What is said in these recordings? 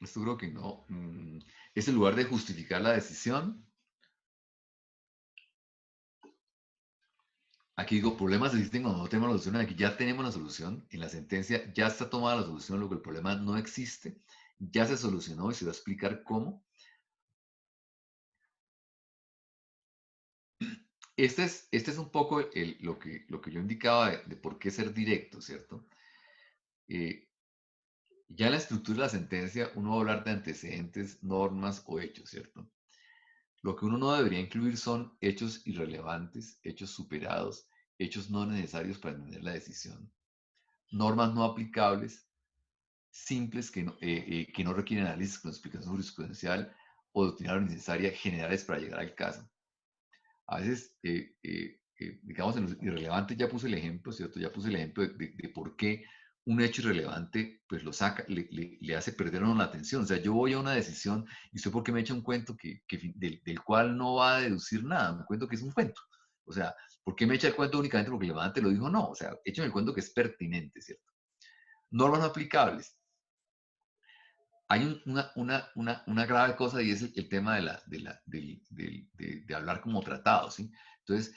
Esto creo que no. Es en lugar de justificar la decisión. Aquí digo, problemas existen cuando no tenemos la solución. Aquí ya tenemos la solución. En la sentencia ya está tomada la solución, luego el problema no existe. Ya se solucionó y se va a explicar cómo. Este es un poco lo que yo indicaba de por qué ser directo, ¿cierto? Eh, ya en la estructura de la sentencia uno va a hablar de antecedentes, normas o hechos, ¿cierto? Lo que uno no debería incluir son hechos irrelevantes, hechos superados, hechos no necesarios para entender la decisión, normas no aplicables, simples que no requieren análisis con explicación jurisprudencial o doctrinaria necesaria, generales para llegar al caso. A veces, digamos, en los irrelevantes ya puse el ejemplo, ¿cierto? Ya puse el ejemplo de por qué un hecho irrelevante, pues lo saca, le hace perder a uno la atención. O sea, yo voy a una decisión y usted por qué me echa un cuento del cual no va a deducir nada, un cuento que es un cuento. O sea, ¿por qué me echa el cuento únicamente porque el relevante lo dijo? No, o sea, échame el cuento que es pertinente, ¿cierto? Normas no aplicables. Hay una grave cosa y es el tema de hablar como tratado, ¿sí? Entonces,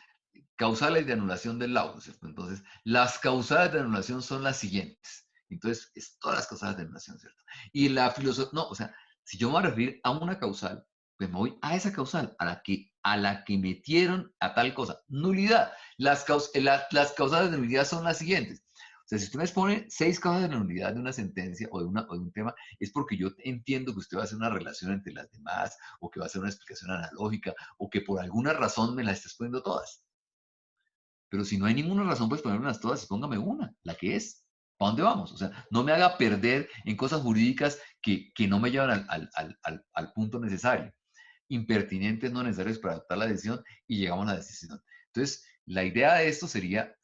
causales de anulación del laudo, ¿cierto? Entonces, las causales de anulación son las siguientes. Entonces, es todas las causales de anulación, ¿cierto? Y la filosofía, no, o sea, si yo me voy a referir a una causal, pues me voy a esa causal, a la que metieron a tal cosa. Nulidad. Las causales de nulidad son las siguientes. O sea, si usted me expone 6 causas de nulidad de una sentencia o de un tema, es porque yo entiendo que usted va a hacer una relación entre las demás, o que va a hacer una explicación analógica, o que por alguna razón me las está exponiendo todas. Pero si no hay ninguna razón, pues ponérmelas todas y póngame una, la que es. ¿Para dónde vamos? O sea, no me haga perder en cosas jurídicas que no me llevan al punto necesario. Impertinentes, no necesarios para adoptar la decisión y llegamos a la decisión. Entonces, la idea de esto sería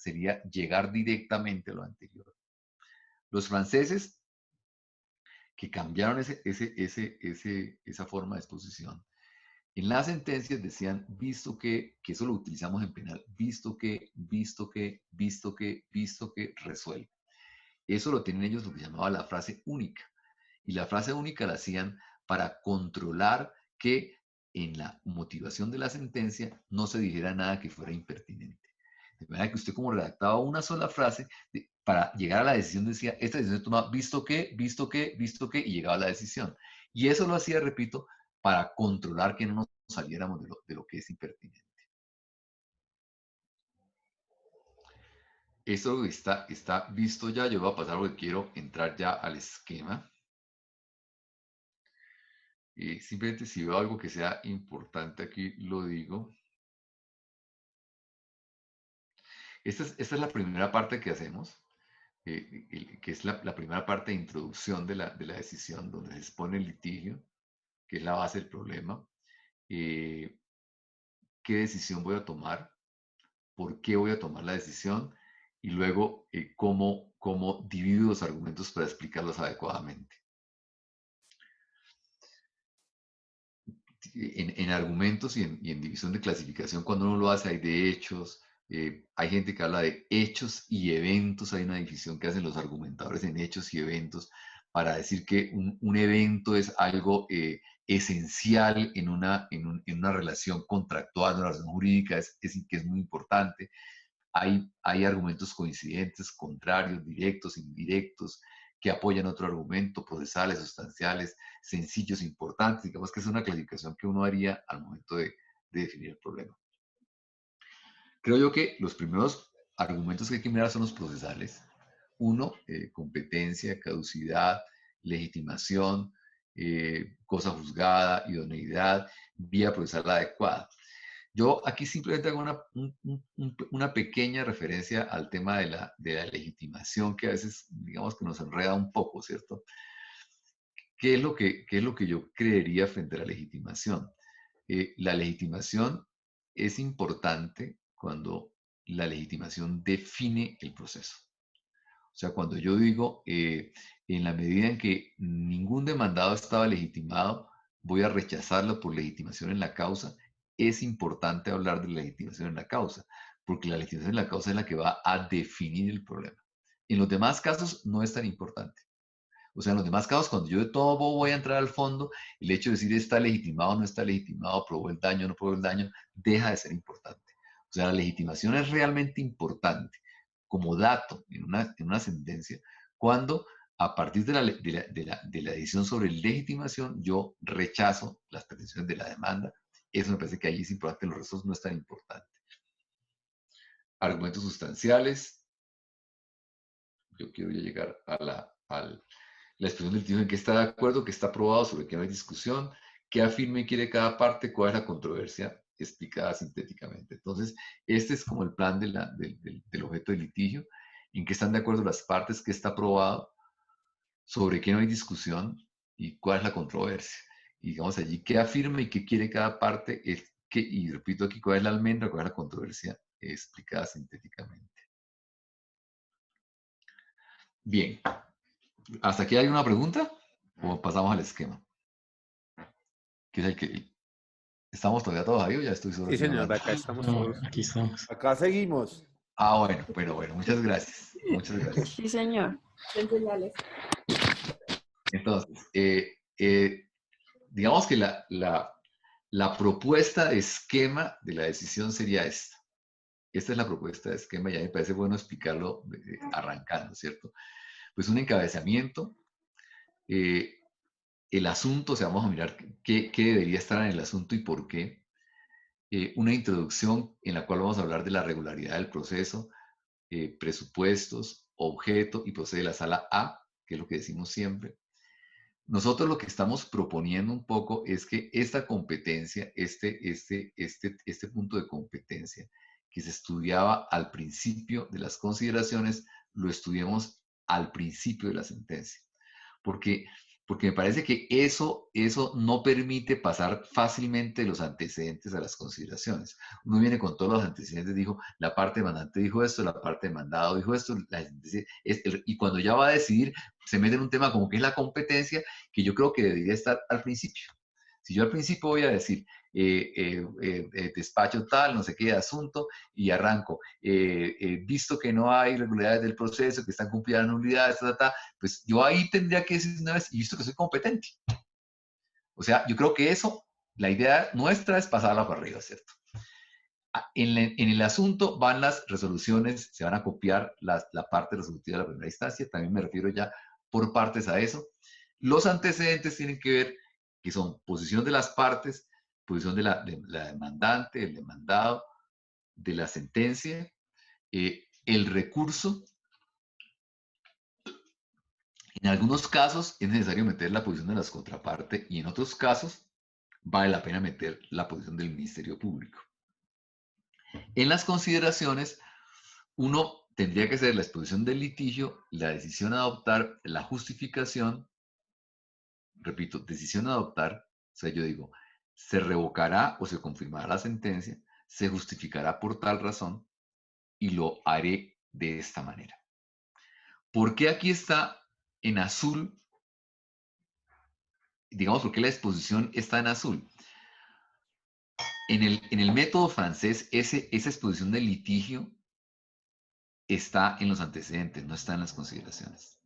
llegar directamente a lo anterior. Los franceses que cambiaron esa forma de exposición, en las sentencias decían, que eso lo utilizamos en penal, visto que, resuelve. Eso lo tienen ellos lo que llamaba la frase única. Y la frase única la hacían para controlar que en la motivación de la sentencia no se dijera nada que fuera impertinente. De manera que usted como redactaba una sola frase, para llegar a la decisión decía, esta decisión se toma visto que, y llegaba a la decisión. Y eso lo hacía, repito, para controlar que no nos saliéramos de lo que es impertinente. Esto está visto ya, yo voy a pasar porque quiero entrar ya al esquema. Simplemente si veo algo que sea importante aquí, lo digo. Esta es la primera parte que hacemos, que es la primera parte de introducción de la decisión, donde se expone el litigio, que es la base del problema. Eh, ¿Qué decisión voy a tomar? ¿Por qué voy a tomar la decisión? Y luego, cómo divido los argumentos para explicarlos adecuadamente. En argumentos y en división de clasificación, cuando uno lo hace, hay de hechos, hay gente que habla de hechos y eventos, hay una división que hacen los argumentadores en hechos y eventos, para decir que un evento es algo esencial en una relación contractual, una relación jurídica, que es muy importante. Hay argumentos coincidentes, contrarios, directos, indirectos, que apoyan otro argumento, procesales, sustanciales, sencillos, importantes. Digamos que es una clasificación que uno haría al momento de definir el problema. Creo yo que los primeros argumentos que hay que mirar son los procesales. Uno, competencia, caducidad, legitimación, cosa juzgada, idoneidad, vía procesal adecuada. Yo aquí simplemente hago una pequeña referencia al tema de la legitimación, que a veces, digamos que nos enreda un poco, ¿cierto? ¿Qué es lo que yo creería frente a la legitimación? La legitimación es importante cuando la legitimación define el proceso. O sea, cuando yo digo, en la medida en que ningún demandado estaba legitimado, voy a rechazarlo por legitimación en la causa, es importante hablar de la legitimación en la causa, porque la legitimación en la causa es la que va a definir el problema. En los demás casos no es tan importante. O sea, en los demás casos, cuando yo de todo modo voy a entrar al fondo, el hecho de decir está legitimado o no está legitimado, probó el daño o no probó el daño, deja de ser importante. O sea, la legitimación es realmente importante como dato en una sentencia cuando a partir de la decisión sobre legitimación yo rechazo las pretensiones de la demanda. Eso me parece que ahí es importante, los restos no es tan importante. Argumentos sustanciales. Yo quiero ya llegar a la expresión del litigio en que está de acuerdo, que está aprobado, sobre qué no hay discusión, qué afirme y quiere cada parte, cuál es la controversia explicada sintéticamente. Entonces, este es como el plan del objeto del litigio, en que están de acuerdo las partes, que está aprobado, sobre qué no hay discusión y cuál es la controversia. Y digamos allí qué afirma y qué quiere cada parte, y repito aquí cuál es la almendra, cuál es la controversia explicada sintéticamente. Bien, ¿hasta aquí hay una pregunta? ¿O pasamos al esquema? ¿Qué es el que estamos todavía todos ahí o ya estoy solo Sí, aquí señor, hablando? acá estamos No, todos. aquí estamos. Acá seguimos. Ah, bueno, muchas gracias. Muchas gracias. Sí, señor. Entonces, digamos que la propuesta de esquema de la decisión sería esta. Esta es la propuesta de esquema, ya me parece bueno explicarlo arrancando, ¿cierto? Pues un encabezamiento, el asunto, o sea, vamos a mirar qué debería estar en el asunto y por qué. Una introducción en la cual vamos a hablar de la regularidad del proceso, presupuestos, objeto y procede de la sala A, que es lo que decimos siempre. Nosotros lo que estamos proponiendo un poco es que esta competencia, este punto de competencia que se estudiaba al principio de las consideraciones, lo estudiemos al principio de la sentencia. Porque me parece que eso no permite pasar fácilmente los antecedentes a las consideraciones. Uno viene con todos los antecedentes, dijo, la parte demandante dijo esto, la parte demandado dijo esto, y cuando ya va a decidir, se mete en un tema como que es la competencia, que yo creo que debería estar al principio. Si yo al principio voy a decir, despacho tal, no sé qué asunto, y arranco, visto que no hay irregularidades del proceso, que están cumplidas nulidades, pues yo ahí tendría que decir una vez, y visto que soy competente. O sea, yo creo que eso, la idea nuestra es pasarla para arriba, ¿cierto? En el asunto van las resoluciones, se van a copiar la parte resolutiva de la primera instancia, también me refiero ya por partes a eso. Los antecedentes tienen que ver que son posición de las partes, posición de la demandante, el demandado, de la sentencia, el recurso. En algunos casos es necesario meter la posición de las contrapartes y en otros casos vale la pena meter la posición del Ministerio Público. En las consideraciones, uno tendría que ser la exposición del litigio, la decisión a adoptar, la justificación, repito, decisión a adoptar, o sea, yo digo, se revocará o se confirmará la sentencia, se justificará por tal razón y lo haré de esta manera. ¿Por qué aquí está en azul? Digamos, ¿por qué la exposición está en azul? En el método francés, esa exposición del litigio está en los antecedentes, no está en las consideraciones.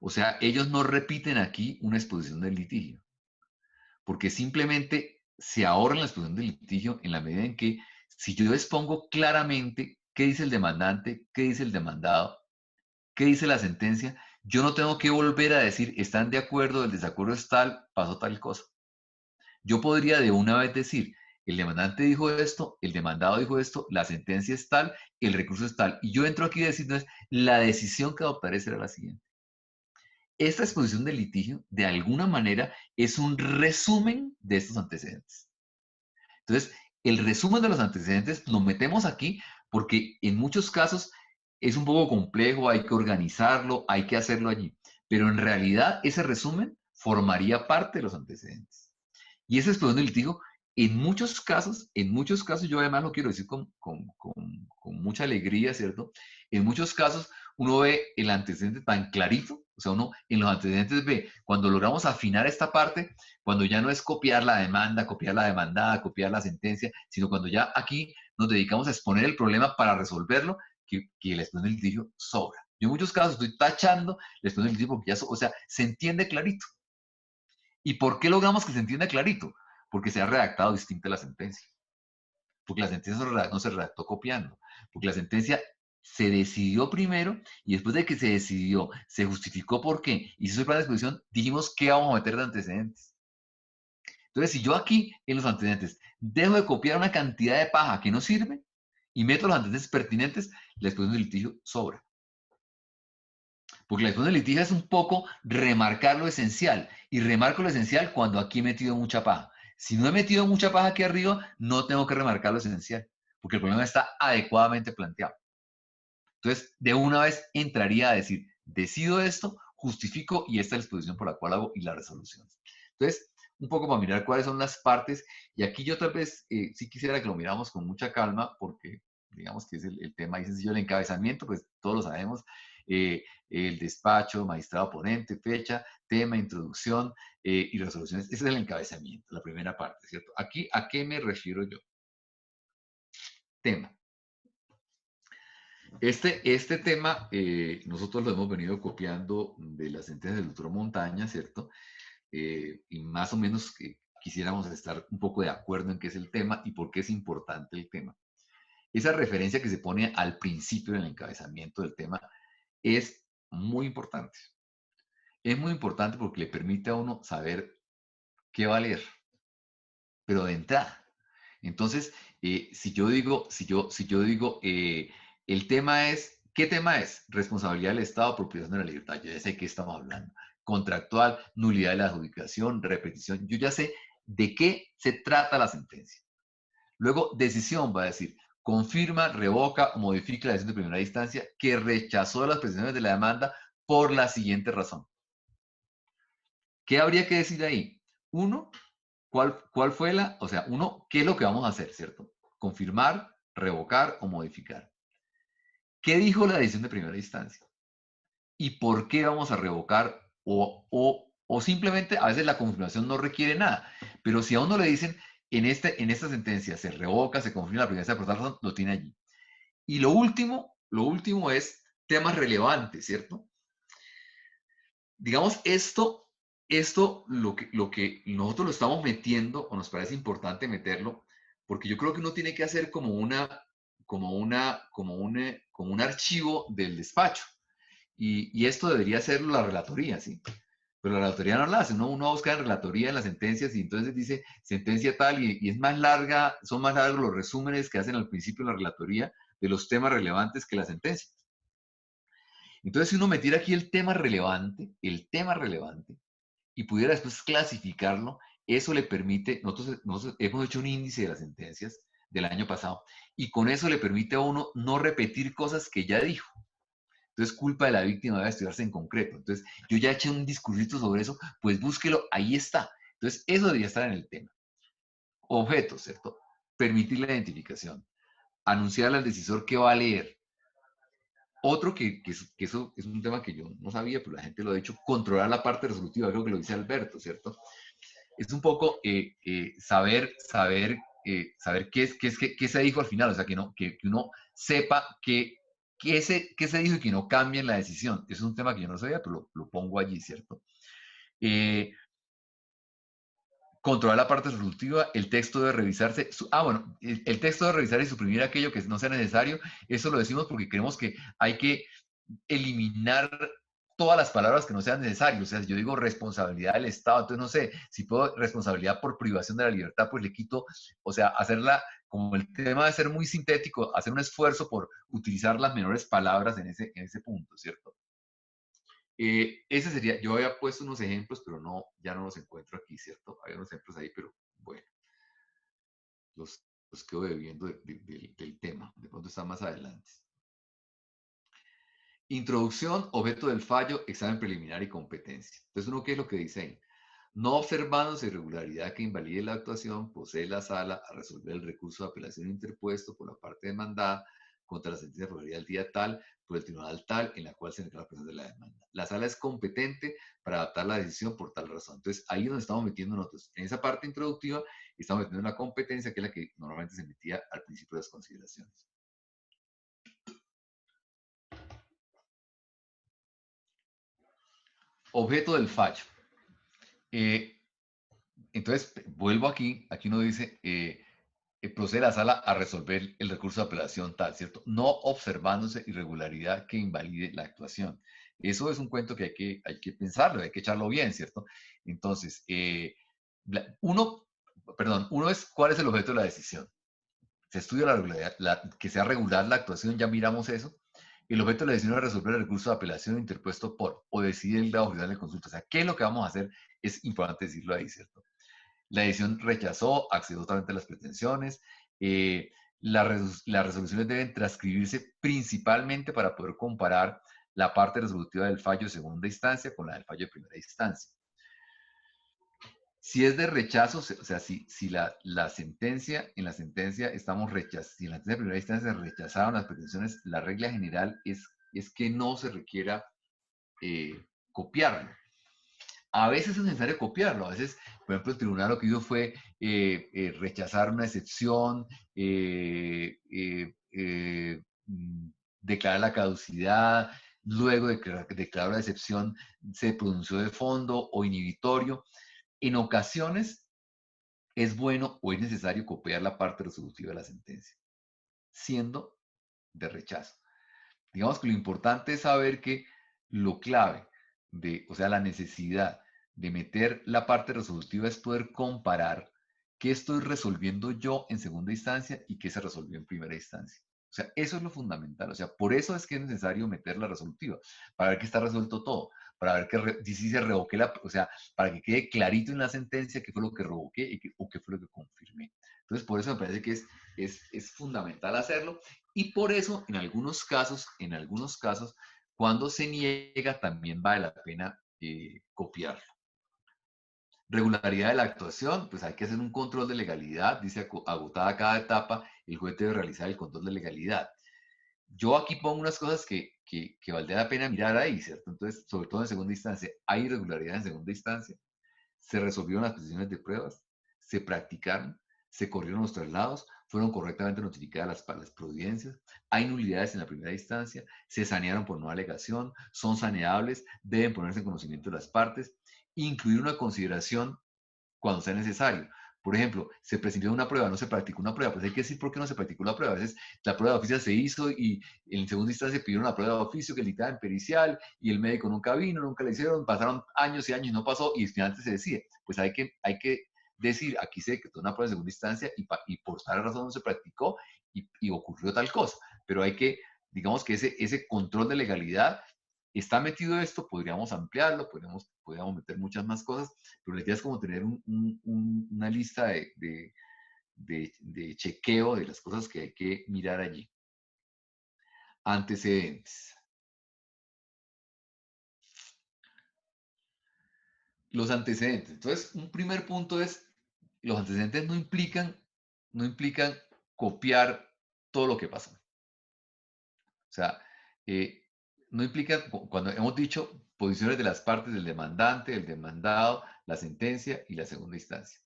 O sea, ellos no repiten aquí una exposición del litigio, porque simplemente se ahorran la exposición del litigio en la medida en que si yo expongo claramente qué dice el demandante, qué dice el demandado, qué dice la sentencia, yo no tengo que volver a decir, están de acuerdo, el desacuerdo es tal, pasó tal cosa. Yo podría de una vez decir, el demandante dijo esto, el demandado dijo esto, la sentencia es tal, el recurso es tal. Y yo entro aquí a decir, no es, la decisión que adoptaré será la siguiente. Esta exposición del litigio, de alguna manera, es un resumen de estos antecedentes. Entonces, el resumen de los antecedentes lo metemos aquí porque en muchos casos es un poco complejo, hay que organizarlo, hay que hacerlo allí. Pero en realidad ese resumen formaría parte de los antecedentes. Y esa exposición del litigio, en muchos casos, yo además lo quiero decir con mucha alegría, ¿cierto? En muchos casos uno ve el antecedente tan clarito, o sea, uno en los antecedentes ve, cuando logramos afinar esta parte, cuando ya no es copiar la demanda, copiar la demandada, copiar la sentencia, sino cuando ya aquí nos dedicamos a exponer el problema para resolverlo, que la exposición del litigio sobra. Yo en muchos casos estoy tachando la exposición del litigio porque ya, o sea, se entiende clarito. ¿Y por qué logramos que se entienda clarito? Porque se ha redactado distinta la sentencia. Porque la sentencia no se redactó copiando. Porque la sentencia se decidió primero y después de que se decidió, se justificó por qué, y se hizo el plan de exposición, dijimos qué vamos a meter de antecedentes. Entonces, si yo aquí en los antecedentes dejo de copiar una cantidad de paja que no sirve y meto los antecedentes pertinentes, la exposición del litigio sobra. Porque la exposición del litigio es un poco remarcar lo esencial. Y remarco lo esencial cuando aquí he metido mucha paja. Si no he metido mucha paja aquí arriba, no tengo que remarcar lo esencial. Porque el problema está adecuadamente planteado. Entonces, de una vez entraría a decir, decido esto, justifico y esta es la exposición por la cual hago y la resolución. Entonces, un poco para mirar cuáles son las partes. Y aquí yo tal vez sí quisiera que lo miramos con mucha calma porque digamos que es el tema ahí sencillo, el encabezamiento, pues todos lo sabemos. El despacho, magistrado ponente, fecha, tema, introducción y resoluciones. Ese es el encabezamiento, la primera parte, ¿cierto? Aquí, ¿a qué me refiero yo? Tema. Este tema nosotros lo hemos venido copiando de la sentencia del doctor Montaña, ¿cierto? Y más o menos quisiéramos estar un poco de acuerdo en qué es el tema y por qué es importante el tema. Esa referencia que se pone al principio del encabezamiento del tema es muy importante. Es muy importante porque le permite a uno saber qué va a leer, pero de entrada. Entonces, si yo digo, el tema es, ¿qué tema es? Responsabilidad del Estado, apropiación de la libertad. Yo ya sé de qué estamos hablando. Contractual, nulidad de la adjudicación, repetición. Yo ya sé de qué se trata la sentencia. Luego, decisión va a decir, confirma, revoca o modifica la decisión de primera instancia que rechazó las presiones de la demanda por la siguiente razón. ¿Qué habría que decir ahí? Uno, ¿cuál fue la? O sea, uno, ¿qué es lo que vamos a hacer, cierto? Confirmar, revocar o modificar. ¿Qué dijo la decisión de primera instancia? ¿Y por qué vamos a revocar? O simplemente a veces la confirmación no requiere nada. Pero si a uno le dicen, en esta sentencia se revoca, se confirma la primera instancia por tal razón, lo tiene allí. Y lo último es temas relevantes, ¿cierto? Digamos, esto lo que nosotros lo estamos metiendo, o nos parece importante meterlo, porque yo creo que uno tiene que hacer como un archivo del despacho. Y esto debería ser la relatoría, ¿sí? Pero la relatoría no la hace, ¿no? Uno busca en relatoría en las sentencias y entonces dice sentencia tal y es más larga, son más largos los resúmenes que hacen al principio en la relatoría de los temas relevantes que la sentencia. Entonces, si uno metiera aquí el tema relevante, y pudiera después clasificarlo, eso le permite, nosotros hemos hecho un índice de las sentencias del año pasado, y con eso le permite a uno no repetir cosas que ya dijo. Entonces, culpa de la víctima debe estudiarse en concreto. Entonces, yo ya eché un discursito sobre eso, pues búsquelo, ahí está. Entonces, eso debería estar en el tema. Objetos, ¿cierto? Permitir la identificación. Anunciarle al decisor que va a leer. Otro que eso es un tema que yo no sabía, pero la gente lo ha dicho, controlar la parte resolutiva, creo que lo dice Alberto, ¿cierto? Es un poco saber qué se dijo al final, o sea, que uno sepa qué se dijo y que no cambien la decisión. Es un tema que yo no sabía, pero lo pongo allí, ¿cierto? Eh, Controlar la parte resolutiva, el texto debe revisarse. Bueno, el texto debe revisar y suprimir aquello que no sea necesario. Eso lo decimos porque creemos que hay que eliminar todas las palabras que no sean necesarias. O sea, si yo digo responsabilidad del Estado, entonces no sé, si puedo responsabilidad por privación de la libertad, pues le quito, o sea, hacerla, como el tema de ser muy sintético, hacer un esfuerzo por utilizar las menores palabras en ese punto, ¿cierto? Ese sería, yo había puesto unos ejemplos, pero no, ya no los encuentro aquí, ¿cierto? Había unos ejemplos ahí, pero bueno, los, los quedo debiendo del tema. De pronto está más adelante. Introducción, objeto del fallo, examen preliminar y competencia. Entonces, ¿uno qué es lo que dice ahí? No observándose irregularidad que invalide la actuación, posee la sala a resolver el recurso de apelación interpuesto por la parte demandada contra la sentencia de probabilidad del día tal por el tribunal tal en la cual se declara la presión de la demanda. La sala es competente para adaptar la decisión por tal razón. Entonces, ahí es donde estamos metiendo nosotros. En esa parte introductiva estamos metiendo una competencia que es la que normalmente se metía al principio de las consideraciones. Objeto del fallo. Entonces, vuelvo aquí uno dice, procede la sala a resolver el recurso de apelación tal, ¿cierto? No observándose irregularidad que invalide la actuación. Eso es un cuento que hay que pensarlo, hay que echarlo bien, ¿cierto? Entonces, uno es cuál es el objeto de la decisión. Se estudia la regularidad, que sea regular la actuación, ya miramos eso. El objeto de la decisión es resolver el recurso de apelación interpuesto por o decidir el grado final de consulta. O sea, ¿qué es lo que vamos a hacer? Es importante decirlo ahí, ¿cierto? La decisión rechazó, accedió totalmente a las pretensiones. Las resoluciones deben transcribirse principalmente para poder comparar la parte resolutiva del fallo de segunda instancia con la del fallo de primera instancia. Si es de rechazo, o sea, si la sentencia, en la sentencia estamos rechazando, si en la sentencia de primera instancia se rechazaron las pretensiones, la regla general es que no se requiera copiarlo. A veces es necesario copiarlo, a veces, por ejemplo, el tribunal lo que hizo fue rechazar una excepción, declarar la caducidad, luego de declarar la excepción se pronunció de fondo o inhibitorio. En ocasiones es bueno o es necesario copiar la parte resolutiva de la sentencia, siendo de rechazo. Digamos que lo importante es saber que lo clave o sea, la necesidad de meter la parte resolutiva es poder comparar qué estoy resolviendo yo en segunda instancia y qué se resolvió en primera instancia. O sea, eso es lo fundamental. O sea, por eso es que es necesario meter la resolutiva, para ver que está resuelto todo, para ver que si se revoqué o sea, para que quede clarito en la sentencia qué fue lo que revoqué o qué fue lo que confirmé. Entonces, por eso me parece que es fundamental hacerlo. Y por eso, en algunos casos, cuando se niega, también vale la pena copiarlo. Regularidad de la actuación, pues hay que hacer un control de legalidad. Dice, agotada cada etapa, el juez debe realizar el control de legalidad. Yo aquí pongo unas cosas que valdría la pena mirar ahí, ¿cierto? Entonces, sobre todo en segunda instancia, hay irregularidad en segunda instancia. Se resolvieron las peticiones de pruebas, se practicaron, se corrieron los traslados, fueron correctamente notificadas las providencias, hay nulidades en la primera instancia, se sanearon por no alegación, son saneables, deben ponerse en conocimiento de las partes, incluir una consideración cuando sea necesario. Por ejemplo, se prescindió de una prueba, no se practicó una prueba, pues hay que decir por qué no se practicó la prueba. A veces la prueba de oficio se hizo y en segunda instancia se pidió una prueba de oficio que el dictamen pericial y el médico nunca vino, nunca la hicieron, pasaron años y años y no pasó y finalmente se decide. Pues hay que decir, aquí se decretó una prueba de segunda instancia y por tal razón no se practicó y ocurrió tal cosa. Pero hay que, digamos que ese control de legalidad está metido esto, podríamos ampliarlo, podríamos meter muchas más cosas, pero la idea es como tener una lista de chequeo de las cosas que hay que mirar allí. Antecedentes. Los antecedentes. Entonces, un primer punto es, los antecedentes no implican copiar todo lo que pasó. O sea, no implica, cuando hemos dicho posiciones de las partes del demandante, el demandado, la sentencia y la segunda instancia.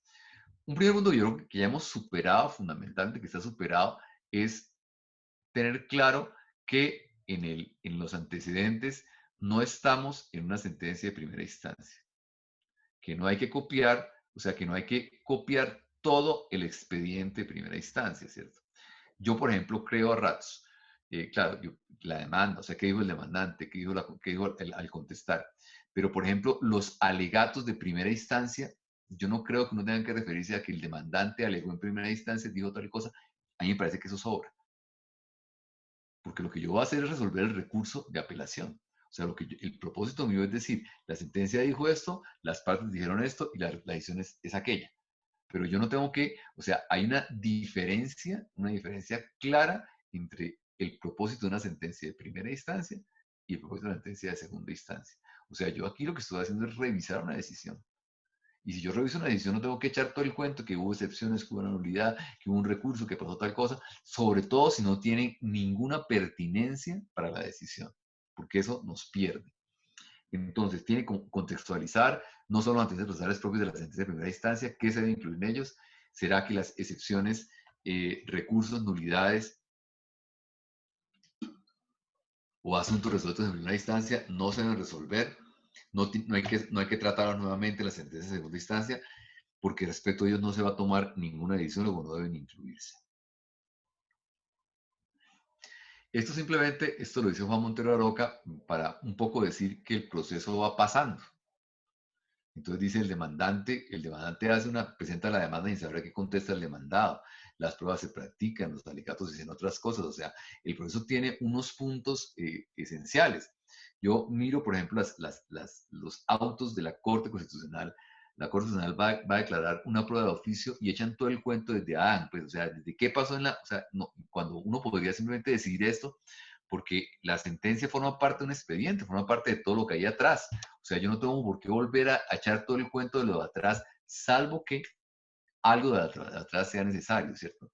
Un primer punto yo creo que ya hemos superado, fundamentalmente que está superado, es tener claro que en los antecedentes no estamos en una sentencia de primera instancia, que no hay que copiar, o sea, que no hay que copiar todo el expediente de primera instancia, ¿cierto? Yo, por ejemplo, creo a ratos, claro, la demanda, o sea, qué dijo el demandante, qué dijo al contestar, pero, por ejemplo, los alegatos de primera instancia, yo no creo que uno tenga que referirse a que el demandante alegó en primera instancia, dijo tal cosa, a mí me parece que eso sobra, porque lo que yo voy a hacer es resolver el recurso de apelación. O sea, el propósito mío es decir, la sentencia dijo esto, las partes dijeron esto y la decisión es aquella. Pero yo no tengo que, o sea, hay una diferencia clara entre el propósito de una sentencia de primera instancia y el propósito de una sentencia de segunda instancia. O sea, yo aquí lo que estoy haciendo es revisar una decisión. Y si yo reviso una decisión, no tengo que echar todo el cuento que hubo excepciones, que hubo una nulidad, que hubo un recurso, que pasó tal cosa, sobre todo si no tienen ninguna pertinencia para la decisión, porque eso nos pierde. Entonces, tiene que contextualizar no solo los antecedentes procesales propios de la sentencia de primera instancia, qué se debe incluir en ellos, será que las excepciones, recursos, nulidades o asuntos resueltos en primera instancia no se deben resolver, no hay que tratarlos nuevamente en la sentencia de segunda instancia, porque respecto a ellos no se va a tomar ninguna decisión, luego no deben incluirse. Esto lo dice Juan Montero de Aroca para un poco decir que el proceso va pasando. Entonces dice el demandante presenta la demanda sin saber qué contesta el demandado. Las pruebas se practican, los alegatos dicen otras cosas. O sea, el proceso tiene unos puntos esenciales. Yo miro, por ejemplo, los autos de la Corte Constitucional. La Corte Constitucional va a declarar una prueba de oficio y echan todo el cuento desde Adán, pues, o sea, desde qué pasó o sea, no, cuando uno podría simplemente decidir esto, porque la sentencia forma parte de un expediente, forma parte de todo lo que hay atrás. O sea, yo no tengo por qué volver a echar todo el cuento de lo de atrás, salvo que algo de atrás sea necesario, ¿cierto?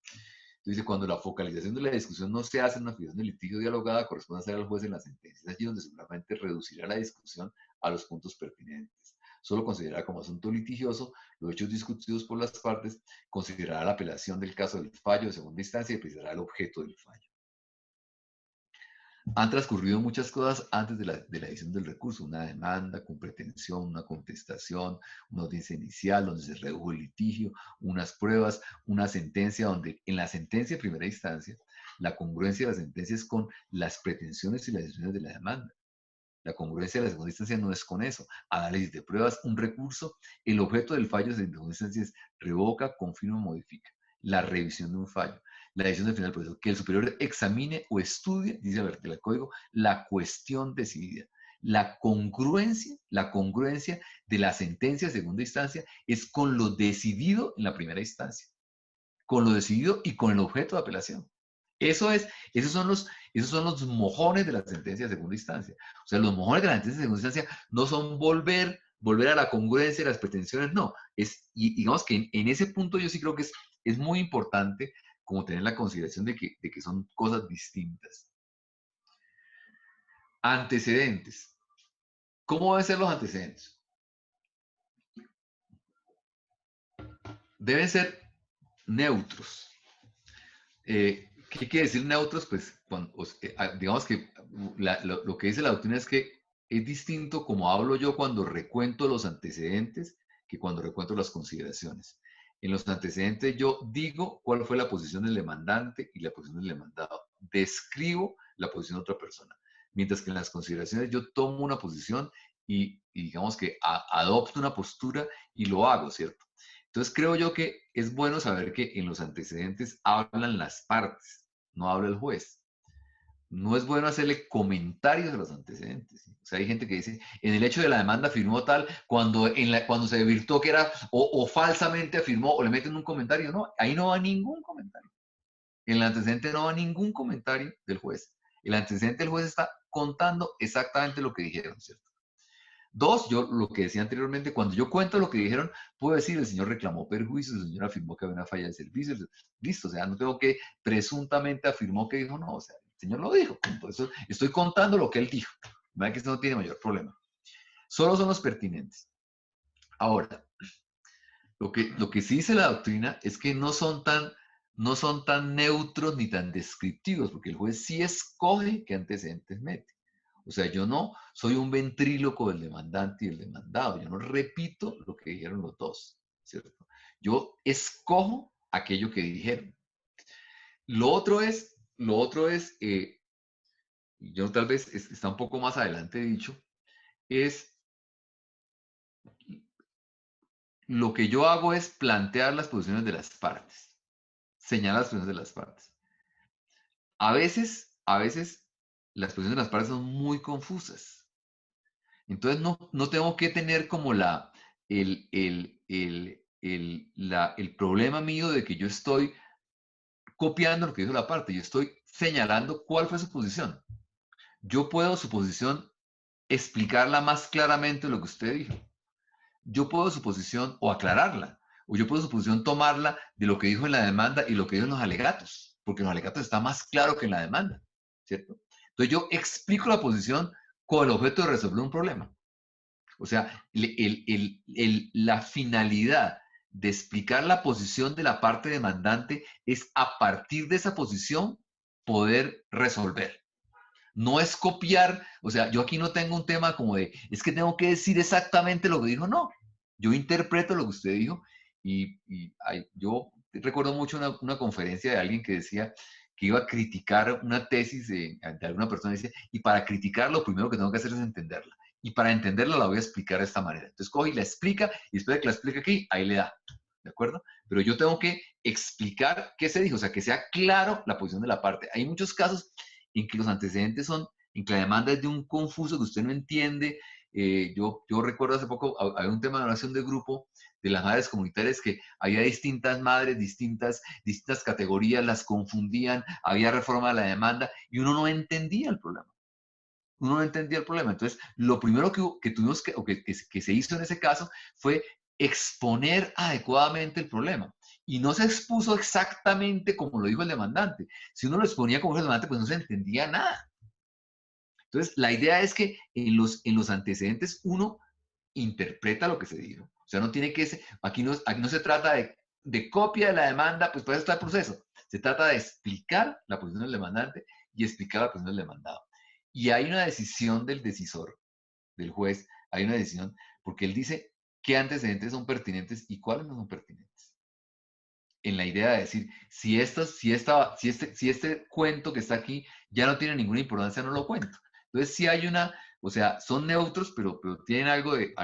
Entonces, cuando la focalización de la discusión no se hace en una fijación de litigio dialogada, corresponde hacer al juez en la sentencia. Es allí donde seguramente reducirá la discusión a los puntos pertinentes. Solo considerará como asunto litigioso los hechos discutidos por las partes, considerará la apelación del caso del fallo de segunda instancia y precisará el objeto del fallo. Han transcurrido muchas cosas antes de la edición del recurso, una demanda con pretensión, una contestación, una audiencia inicial donde se redujo el litigio, unas pruebas, una sentencia donde en la sentencia de primera instancia la congruencia de la sentencia es con las pretensiones y las decisiones de la demanda. La congruencia de la segunda instancia no es con eso. Análisis de pruebas, un recurso, el objeto del fallo de segunda instancia es revoca, confirma, modifica. La revisión de un fallo. La decisión del final del proceso, que el superior examine o estudie, dice el código, la cuestión decidida. La congruencia de la sentencia de segunda instancia es con lo decidido en la primera instancia. Con lo decidido y con el objeto de apelación. Esos son los mojones de la sentencia de segunda instancia. O sea, los mojones de la sentencia de segunda instancia no son volver a la congruencia de las pretensiones, no. Y digamos que en ese punto yo sí creo que es muy importante como tener la consideración de que son cosas distintas. Antecedentes. ¿Cómo deben ser los antecedentes? Deben ser neutros. ¿Qué quiere decir neutros? Pues digamos que lo que dice la doctrina es que es distinto como hablo yo cuando recuento los antecedentes que cuando recuento las consideraciones. En los antecedentes yo digo cuál fue la posición del demandante y la posición del demandado. Describo la posición de otra persona. Mientras que en las consideraciones yo tomo una posición y digamos que adopto una postura y lo hago, ¿cierto? Entonces creo yo que es bueno saber que en los antecedentes hablan las partes, no habla el juez. No es bueno hacerle comentarios a los antecedentes. O sea, hay gente que dice, en el hecho de la demanda afirmó tal, cuando se virtuó que era, o falsamente afirmó, o le meten un comentario. No, ahí no va ningún comentario. En el antecedente no va ningún comentario del juez. El antecedente del juez está contando exactamente lo que dijeron, ¿cierto? Dos, yo lo que decía anteriormente, cuando yo cuento lo que dijeron, puedo decir, el señor reclamó perjuicios, el señor afirmó que había una falla de servicio, listo, o sea, no tengo que presuntamente afirmó que dijo, no, o sea, el señor lo dijo, entonces estoy contando lo que él dijo, ¿verdad? Que esto no tiene mayor problema. Solo son los pertinentes. Ahora, lo que sí dice la doctrina es que no son tan neutros ni tan descriptivos, porque el juez sí escoge qué antecedentes mete. O sea, yo no soy un ventríloco del demandante y el demandado. Yo no repito lo que dijeron los dos, ¿cierto? Yo escojo aquello que dijeron. Lo otro es, yo tal vez está un poco más adelante dicho, es lo que yo hago es plantear las posiciones de las partes, señalar las posiciones de las partes. A veces las posiciones de las partes son muy confusas. Entonces no tengo que tener como el problema mío de que yo estoy copiando lo que dijo la parte, yo estoy señalando cuál fue su posición. Yo puedo su posición explicarla más claramente de lo que usted dijo. Yo puedo su posición o aclararla, o yo puedo su posición tomarla de lo que dijo en la demanda y lo que dijo en los alegatos, porque en los alegatos está más claro que en la demanda, ¿cierto? Entonces yo explico la posición con el objeto de resolver un problema. O sea, la finalidad de explicar la posición de la parte demandante es a partir de esa posición poder resolver. No es copiar, o sea, yo aquí no tengo un tema como de, es que tengo que decir exactamente lo que dijo, no. Yo interpreto lo que usted dijo yo recuerdo mucho una conferencia de alguien que decía que iba a criticar una tesis de alguna persona y dice, y para criticar lo primero que tengo que hacer es entenderla. Y para entenderla la voy a explicar de esta manera. Entonces coge y la explica y después de que la explique aquí, ahí le da. ¿De acuerdo? Pero yo tengo que explicar qué se dijo, o sea, que sea claro la posición de la parte. Hay muchos casos en que los antecedentes son, en que la demanda es de un confuso que usted no entiende. Yo recuerdo hace poco, había un tema de oración de grupo de las madres comunitarias que había distintas madres, distintas categorías, las confundían, había reforma de la demanda y uno no entendía el problema. Uno no entendía el problema. Entonces, lo primero que tuvimos que se hizo en ese caso fue exponer adecuadamente el problema. Y no se expuso exactamente como lo dijo el demandante. Si uno lo exponía como el demandante, pues no se entendía nada. Entonces, la idea es que en los antecedentes uno interpreta lo que se dijo. O sea, no tiene que ser, aquí no se trata de copia de la demanda, pues para eso está el proceso. Se trata de explicar la posición del demandante y explicar la posición del demandado. Y hay una decisión del decisor, del juez, hay una decisión, porque él dice qué antecedentes son pertinentes y cuáles no son pertinentes. En la idea de decir, si este cuento que está aquí ya no tiene ninguna importancia, no lo cuento. Entonces, si hay una, o sea, son neutros, pero tienen algo de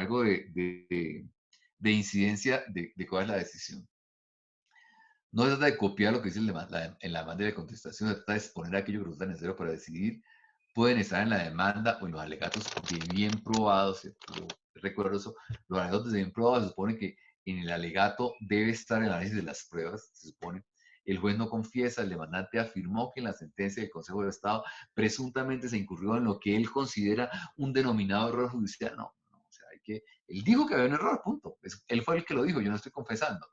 incidencia de cuál es la decisión. No se trata de copiar lo que dice en la demanda de contestación, se trata de exponer aquello que resulta necesario para decidir. Pueden estar en la demanda o en los alegatos de bien probados. Yo recuerdo eso, los alegatos de bien probados se supone que en el alegato debe estar el análisis de las pruebas, se supone. El juez no confiesa, el demandante afirmó que en la sentencia del Consejo de Estado presuntamente se incurrió en lo que él considera un denominado error judicial. No, no, o sea, él dijo que había un error, punto. Él fue el que lo dijo, yo no estoy confesando.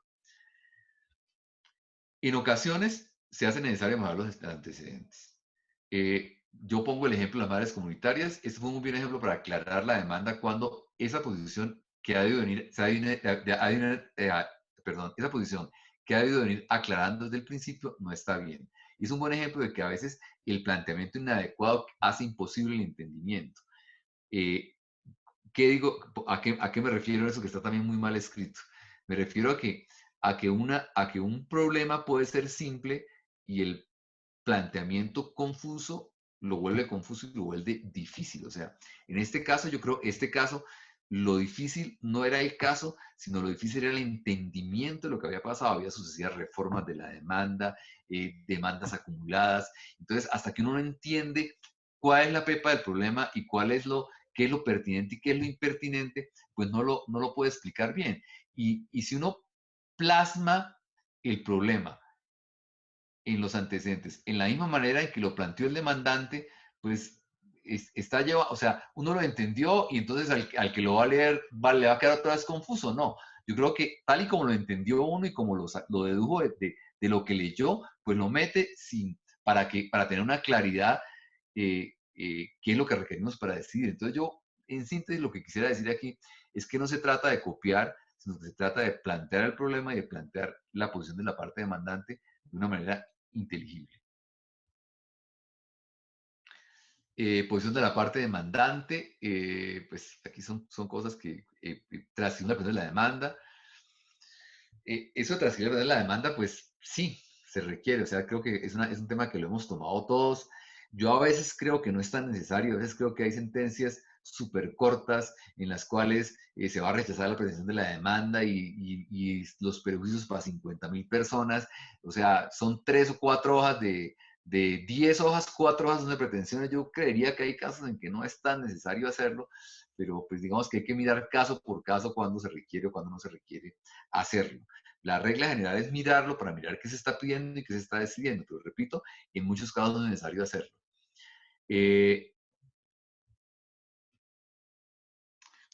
En ocasiones se hace necesario mejorar los antecedentes. Yo pongo el ejemplo de las madres comunitarias. Este fue un buen ejemplo para aclarar la demanda cuando esa posición que ha debido venir, esa posición que ha debido venir aclarando desde el principio no está bien. Y es un buen ejemplo de que a veces el planteamiento inadecuado hace imposible el entendimiento. Eh, ¿Qué digo? ¿A qué me refiero a eso que está también muy mal escrito? Me refiero a que un problema puede ser simple y el planteamiento confuso lo vuelve confuso y lo vuelve difícil. O sea, en este caso, yo creo, este caso, lo difícil no era el caso, sino lo difícil era el entendimiento de lo que había pasado. Había sucesivas reformas de la demanda, demandas acumuladas. Entonces, hasta que uno no entiende cuál es la pepa del problema y qué es lo pertinente y qué es lo impertinente, pues no lo puede explicar bien. Y si uno plasma el problema en los antecedentes, en la misma manera en que lo planteó el demandante, pues está llevado, o sea, uno lo entendió y entonces al que lo va a leer le va a quedar otra vez confuso. No, yo creo que tal y como lo entendió uno y como lo dedujo de lo que leyó, pues lo mete para tener una claridad qué es lo que requerimos para decidir. Entonces yo, en síntesis, lo que quisiera decir aquí es que no se trata de copiar, sino que se trata de plantear el problema y de plantear la posición de la parte demandante de una manera inteligible. Posición de la parte demandante, pues aquí son cosas que trascienden la posición de la demanda. Eso de trasciender la demanda, pues sí, se requiere. O sea, creo que es un tema que lo hemos tomado todos. Yo a veces creo que no es tan necesario, a veces creo que hay sentencias súper cortas en las cuales se va a rechazar la presentación de la demanda y los perjuicios para 50.000 personas. O sea, son 3 o 4 hojas de 10 hojas, 4 hojas de pretensiones. Yo creería que hay casos en que no es tan necesario hacerlo, pero pues digamos que hay que mirar caso por caso cuando se requiere o cuando no se requiere hacerlo. La regla general es mirarlo para mirar qué se está pidiendo y qué se está decidiendo, pero repito, en muchos casos no es necesario hacerlo. Eh,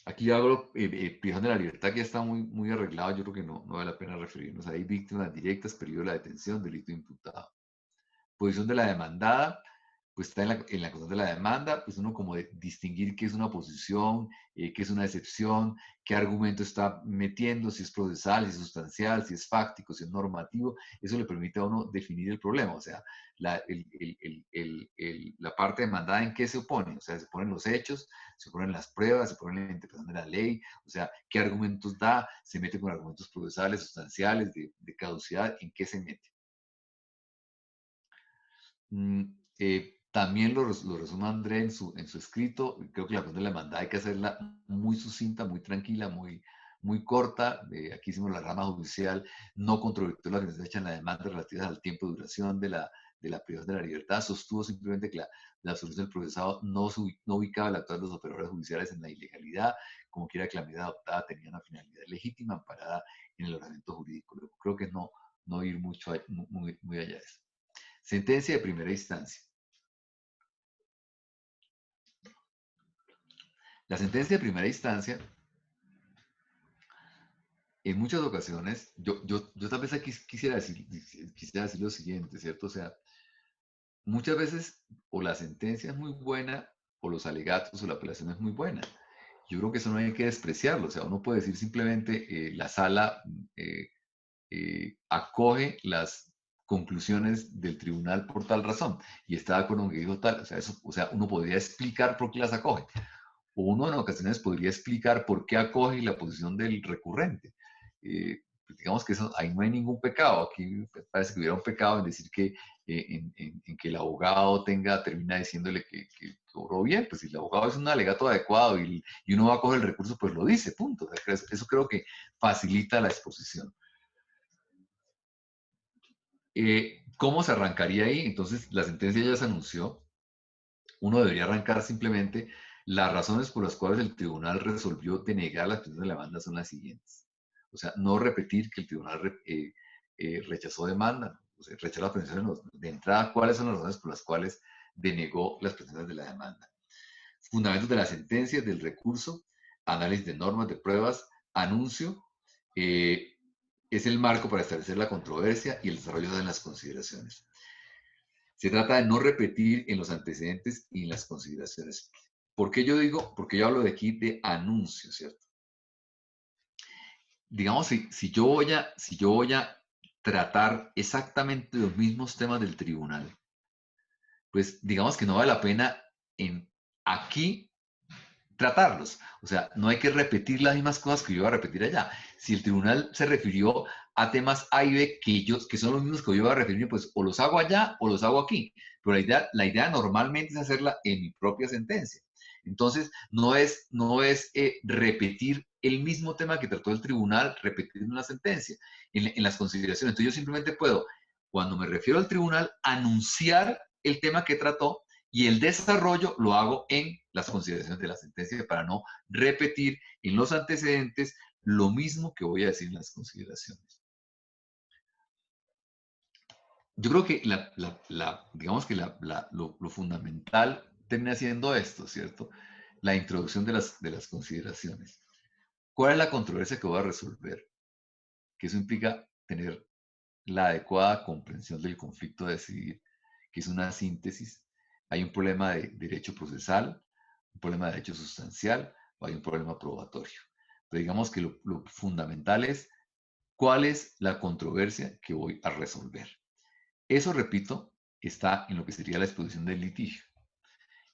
Aquí hago prisión de la libertad, que ya está muy arreglado, yo creo que no vale la pena referirnos ahí. Víctimas directas, periodo de la detención, delito imputado. Posición de la demandada, pues está en la cuestión de la demanda, pues uno como de distinguir qué es una oposición, qué es una excepción, qué argumento está metiendo, si es procesal, si es sustancial, si es fáctico, si es normativo, eso le permite a uno definir el problema, o sea, la parte demandada en qué se opone, o sea, se oponen los hechos, se oponen las pruebas, se oponen la interpretación de la ley, o sea, qué argumentos da, se mete con argumentos procesales, sustanciales, de caducidad, en qué se mete. Mm, también lo resume André en su escrito. Creo que la cuestión de la hermandad hay que hacerla muy sucinta, muy tranquila, muy corta. Aquí hicimos la rama judicial, no controvertió las que se echan la demanda relativas al tiempo de duración de la privación de la libertad. Sostuvo simplemente que la solución del procesado no ubicaba el actuar de los operadores judiciales en la ilegalidad, como quiera que la medida adoptada tenía una finalidad legítima amparada en el ordenamiento jurídico. Creo que no ir mucho muy allá de eso. Sentencia de primera instancia. La sentencia de primera instancia, en muchas ocasiones, yo tal vez aquí quisiera decir lo siguiente, ¿cierto? O sea, muchas veces o la sentencia es muy buena o los alegatos o la apelación es muy buena. Yo creo que eso no hay que despreciarlo. O sea, uno puede decir simplemente la sala acoge las conclusiones del tribunal por tal razón y está de acuerdo con que dijo tal. O sea, uno podría explicar por qué las acoge. O uno en ocasiones podría explicar por qué acoge la posición del recurrente. Pues digamos que eso, ahí no hay ningún pecado. Aquí parece que hubiera un pecado en decir que, en que el abogado termina diciéndole que obró bien. Pues si el abogado es un alegato adecuado y uno va a coger el recurso, pues lo dice, punto. O sea, eso creo que facilita la exposición. ¿Cómo se arrancaría ahí? Entonces, la sentencia ya se anunció. Uno debería arrancar simplemente las razones por las cuales el tribunal resolvió denegar la petición de la demanda son las siguientes. O sea, no repetir que el tribunal rechazó demanda, o sea, rechazó las peticiones de entrada, cuáles son las razones por las cuales denegó las peticiones de la demanda. Fundamentos de la sentencia, del recurso, análisis de normas, de pruebas, anuncio, eh, es el marco para establecer la controversia y el desarrollo de las consideraciones. Se trata de no repetir en los antecedentes y en las consideraciones. ¿Por qué yo digo? Porque yo hablo de aquí de anuncio, ¿cierto? Digamos, si yo voy a tratar exactamente los mismos temas del tribunal, pues digamos que no vale la pena en aquí tratarlos. O sea, no hay que repetir las mismas cosas que yo voy a repetir allá. Si el tribunal se refirió a temas A y B que son los mismos que yo voy a referirme, pues o los hago allá o los hago aquí. Pero la idea normalmente es hacerla en mi propia sentencia. Entonces, no es repetir el mismo tema que trató el tribunal, repetir una sentencia en las consideraciones. Entonces, yo simplemente puedo, cuando me refiero al tribunal, anunciar el tema que trató y el desarrollo lo hago en las consideraciones de la sentencia para no repetir en los antecedentes lo mismo que voy a decir en las consideraciones. Yo creo que digamos que lo fundamental termina siendo esto, ¿cierto? La introducción de las consideraciones. ¿Cuál es la controversia que voy a resolver? Que eso implica tener la adecuada comprensión del conflicto a decidir, que es una síntesis. Hay un problema de derecho procesal, un problema de derecho sustancial o hay un problema probatorio. Pero digamos que lo fundamental es cuál es la controversia que voy a resolver. Eso, repito, está en lo que sería la exposición del litigio.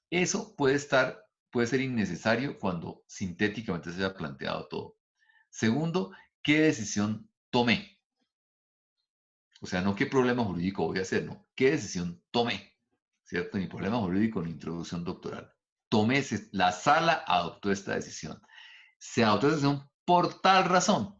Eso puede ser innecesario cuando sintéticamente se haya planteado todo. Segundo, ¿qué decisión tomé? O sea, no qué problema jurídico voy a hacer, no. ¿Qué decisión tomé? ¿Cierto? Ni problema jurídico ni introducción doctoral. La sala adoptó esta decisión. Se adoptó esta decisión por tal razón.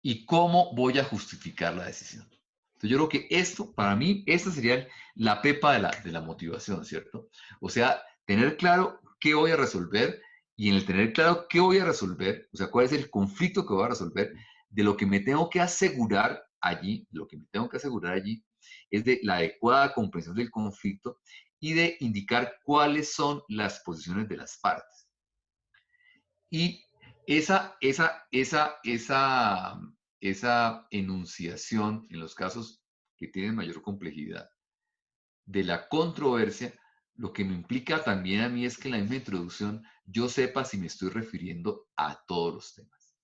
¿Y cómo voy a justificar la decisión? Entonces yo creo que esto, para mí, esta sería la pepa de la motivación, ¿cierto? O sea, tener claro qué voy a resolver y en el tener claro qué voy a resolver, o sea, cuál es el conflicto que voy a resolver, de lo que me tengo que asegurar allí, lo que me tengo que asegurar allí es de la adecuada comprensión del conflicto y de indicar cuáles son las posiciones de las partes. Y esa enunciación en los casos que tienen mayor complejidad de la controversia, lo que me implica también a mí es que en la misma introducción yo sepa si me estoy refiriendo a todos los temas.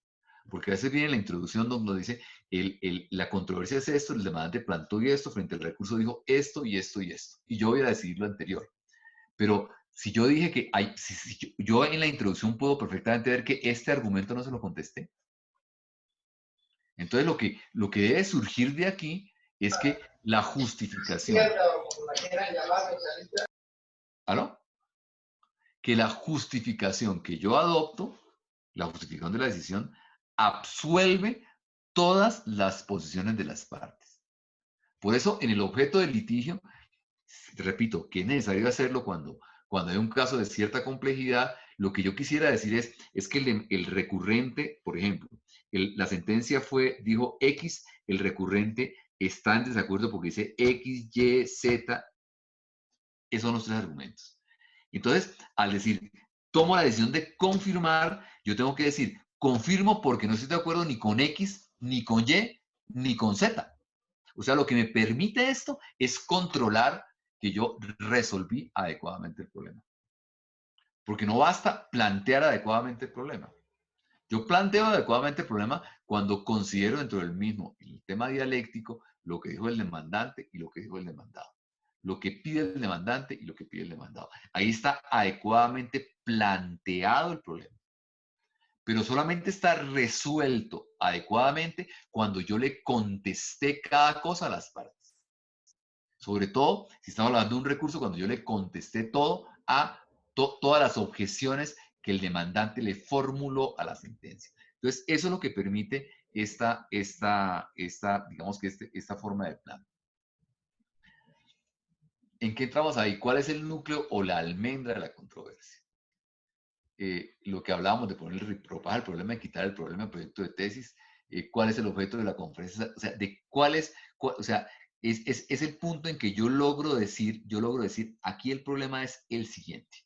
Porque a veces viene la introducción donde dice, la controversia es esto, el demandante planteó esto, frente al recurso dijo esto y esto y esto. Y yo voy a decidir lo anterior. Pero si yo dije que hay, si yo en la introducción puedo perfectamente ver que este argumento no se lo contesté. Entonces lo que debe surgir de aquí es que la justificación, ¿aló? Que la justificación que yo adopto, la justificación de la decisión, absuelve todas las posiciones de las partes. Por eso, en el objeto del litigio, repito, que es necesario hacerlo cuando hay un caso de cierta complejidad, lo que yo quisiera decir es que el recurrente, por ejemplo, la sentencia dijo X, el recurrente está en desacuerdo porque dice X, Y, Z, esos son los tres argumentos. Entonces, al decir, tomo la decisión de confirmar, yo tengo que decir, confirmo porque no estoy de acuerdo ni con X, ni con Y, ni con Z. O sea, lo que me permite esto es controlar que yo resolví adecuadamente el problema. Porque no basta plantear adecuadamente el problema. Yo planteo adecuadamente el problema cuando considero dentro del mismo el tema dialéctico lo que dijo el demandante y lo que dijo el demandado. Lo que pide el demandante y lo que pide el demandado. Ahí está adecuadamente planteado el problema. Pero solamente está resuelto adecuadamente cuando yo le contesté cada cosa a las partes. Sobre todo, si estamos hablando de un recurso, cuando yo le contesté todo a todas las objeciones que el demandante le formuló a la sentencia. Entonces, eso es lo que permite digamos que esta forma de plan. ¿En qué entramos ahí? ¿Cuál es el núcleo o la almendra de la controversia? Lo que hablábamos de poner el ropaje al problema, de quitar el problema del proyecto de tesis, cuál es el objeto de la conferencia, o sea, o sea, es el punto en que yo logro decir, aquí el problema es el siguiente.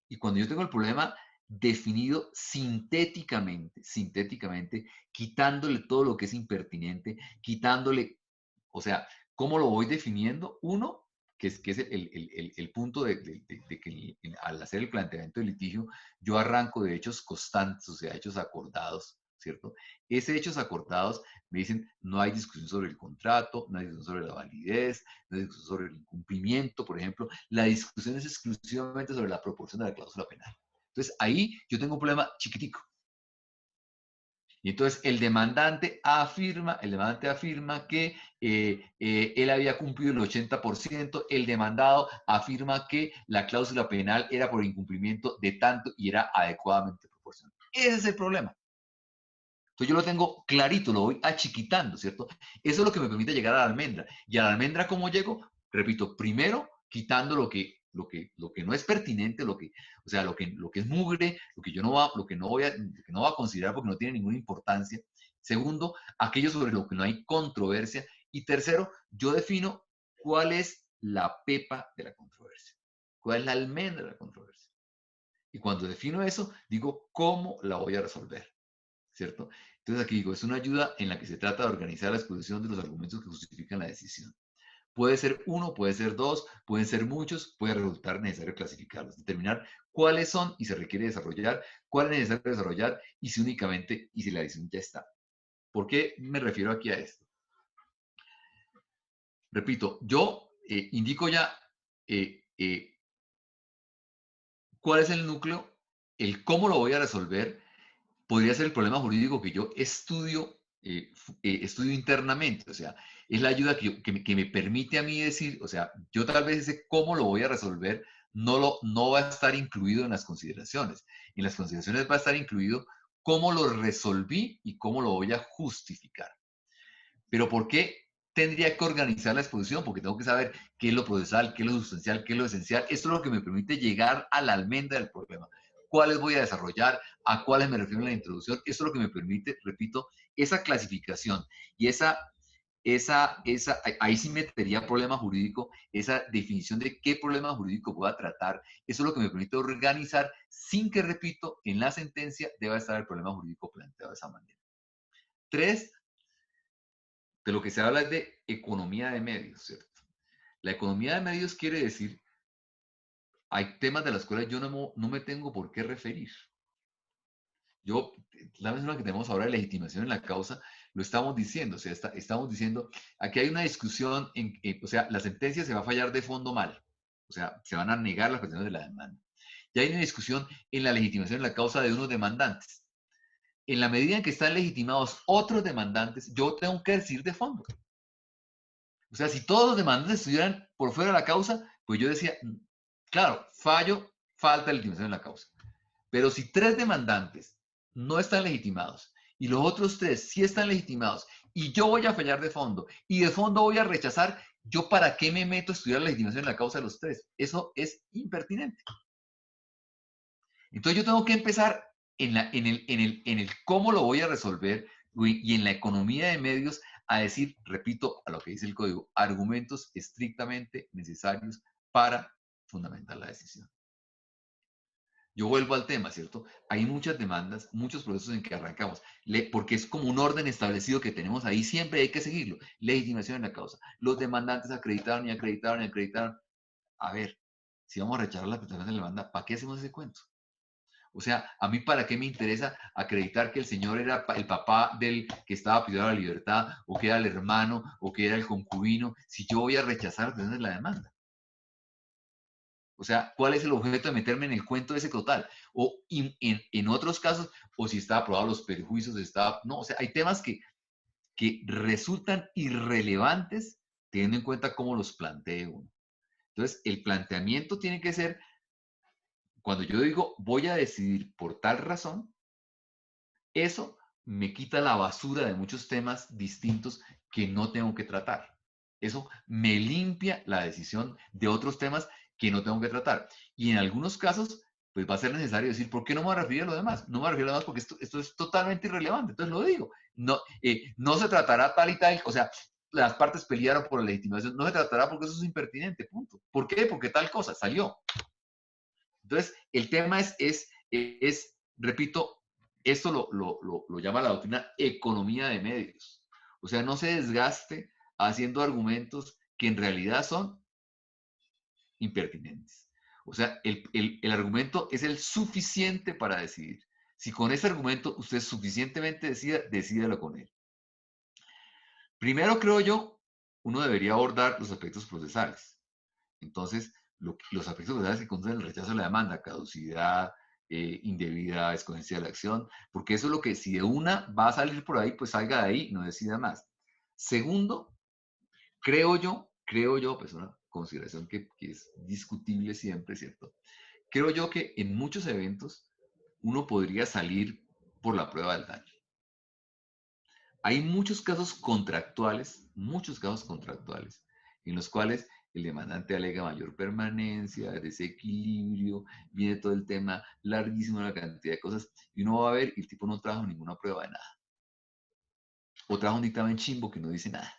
Y cuando yo tengo el problema definido sintéticamente, quitándole todo lo que es impertinente, quitándole, o sea, ¿cómo lo voy definiendo? Uno, que es el punto de que al hacer el planteamiento del litigio, yo arranco de hechos constantes, o sea, hechos acordados, ¿cierto? Esos hechos acordados me dicen, no hay discusión sobre el contrato, no hay discusión sobre la validez, no hay discusión sobre el incumplimiento, por ejemplo. La discusión es exclusivamente sobre la proporción de la cláusula penal. Entonces, ahí yo tengo un problema chiquitico. Y entonces el demandante afirma que él había cumplido el 80%, el demandado afirma que la cláusula penal era por incumplimiento de tanto y era adecuadamente proporcional. Ese es el problema. Entonces yo lo tengo clarito, lo voy achiquitando, ¿cierto? Eso es lo que me permite llegar a la almendra. ¿Y a la almendra cómo llego? Repito, primero quitando lo que no es pertinente, o sea, lo que es mugre, lo que no voy a considerar porque no tiene ninguna importancia. Segundo, aquello sobre lo que no hay controversia. Y tercero, yo defino cuál es la pepa de la controversia, cuál es la almendra de la controversia. Y cuando defino eso, digo cómo la voy a resolver, ¿cierto? Entonces aquí digo, es una ayuda en la que se trata de organizar la exposición de los argumentos que justifican la decisión. Puede ser uno, puede ser dos, pueden ser muchos, puede resultar necesario clasificarlos, determinar cuáles son y se requiere desarrollar, cuál es necesario desarrollar y si la decisión ya está. ¿Por qué me refiero aquí a esto? Repito, yo indico ya cuál es el núcleo, el cómo lo voy a resolver, podría ser el problema jurídico que yo estudio internamente, o sea, es la ayuda que me permite a mí decir, o sea, yo tal vez ese cómo lo voy a resolver no va a estar incluido en las consideraciones. En las consideraciones va a estar incluido cómo lo resolví y cómo lo voy a justificar. Pero ¿por qué tendría que organizar la exposición? Porque tengo que saber qué es lo procesal, qué es lo sustancial, qué es lo esencial. Esto es lo que me permite llegar a la almendra del problema. ¿Cuáles voy a desarrollar? ¿A cuáles me refiero en la introducción? Esto es lo que me permite, repito, esa clasificación y ahí sí metería problema jurídico, esa definición de qué problema jurídico voy a tratar. Eso es lo que me permite organizar sin que, repito, en la sentencia deba estar el problema jurídico planteado de esa manera. 3, de lo que se habla es de economía de medios, ¿cierto? La economía de medios quiere decir, hay temas de los cuales yo no me tengo por qué referir. Yo, la misma que tenemos ahora de legitimación en la causa, lo estamos diciendo, o sea, estamos diciendo, aquí hay una discusión, o sea, la sentencia se va a fallar de fondo mal, o sea, se van a negar las cuestiones de la demanda. Ya hay una discusión en la legitimación en la causa de unos demandantes. En la medida en que están legitimados otros demandantes, yo tengo que decir de fondo. O sea, si todos los demandantes estuvieran por fuera de la causa, pues yo decía, claro, fallo, falta legitimación en la causa. Pero si tres demandantes no están legitimados y los otros tres sí están legitimados y yo voy a fallar de fondo y de fondo voy a rechazar, ¿yo para qué me meto a estudiar la legitimación en la causa de los tres? Eso es impertinente. Entonces yo tengo que empezar en el cómo lo voy a resolver y en la economía de medios a decir, repito, a lo que dice el código, argumentos estrictamente necesarios para fundamentar la decisión. Yo vuelvo al tema, ¿cierto? Hay muchas demandas, muchos procesos en que arrancamos, porque es como un orden establecido que tenemos ahí, siempre hay que seguirlo. Legitimación en la causa. Los demandantes acreditaron y acreditaron y acreditaron. A ver, si vamos a rechazar la presentación de la demanda, ¿para qué hacemos ese cuento? O sea, a mí para qué me interesa acreditar que el señor era el papá del que estaba pidiendo la libertad, o que era el hermano, o que era el concubino, si yo voy a rechazar la demanda. O sea, ¿cuál es el objeto de meterme en el cuento de ese total? O en otros casos, o si está aprobado los perjuicios, está, no, o sea, hay temas que resultan irrelevantes teniendo en cuenta cómo los plantee uno. Entonces, el planteamiento tiene que ser, cuando yo digo voy a decidir por tal razón, eso me quita la basura de muchos temas distintos que no tengo que tratar. Eso me limpia la decisión de otros temas que no tengo que tratar. Y en algunos casos, pues va a ser necesario decir, ¿por qué no me voy a referir a lo demás? No me voy a referir a lo demás porque esto es totalmente irrelevante. Entonces lo digo. No, no se tratará tal y tal, o sea, las partes pelearon por la legitimación, no se tratará porque eso es impertinente, punto. ¿Por qué? Porque tal cosa salió. Entonces, el tema repito, esto lo llama la doctrina economía de medios. O sea, no se desgaste haciendo argumentos que en realidad son impertinentes. O sea, el argumento es el suficiente para decidir. Si con ese argumento usted suficientemente decídalo con él. Primero, creo yo, uno debería abordar los aspectos procesales. Entonces, los aspectos procesales que conducen el rechazo de la demanda, caducidad, indebida escogencia de la acción, porque eso es lo que si de una va a salir por ahí, pues salga de ahí, no decida más. Segundo, creo yo, pues una consideración que es discutible siempre, ¿cierto? Creo yo que en muchos eventos uno podría salir por la prueba del daño. Hay muchos casos contractuales, en los cuales el demandante alega mayor permanencia, desequilibrio, viene todo el tema larguísimo, una cantidad de cosas, y uno va a ver y el tipo no trajo ninguna prueba de nada. O trajo un dictamen chimbo que no dice nada.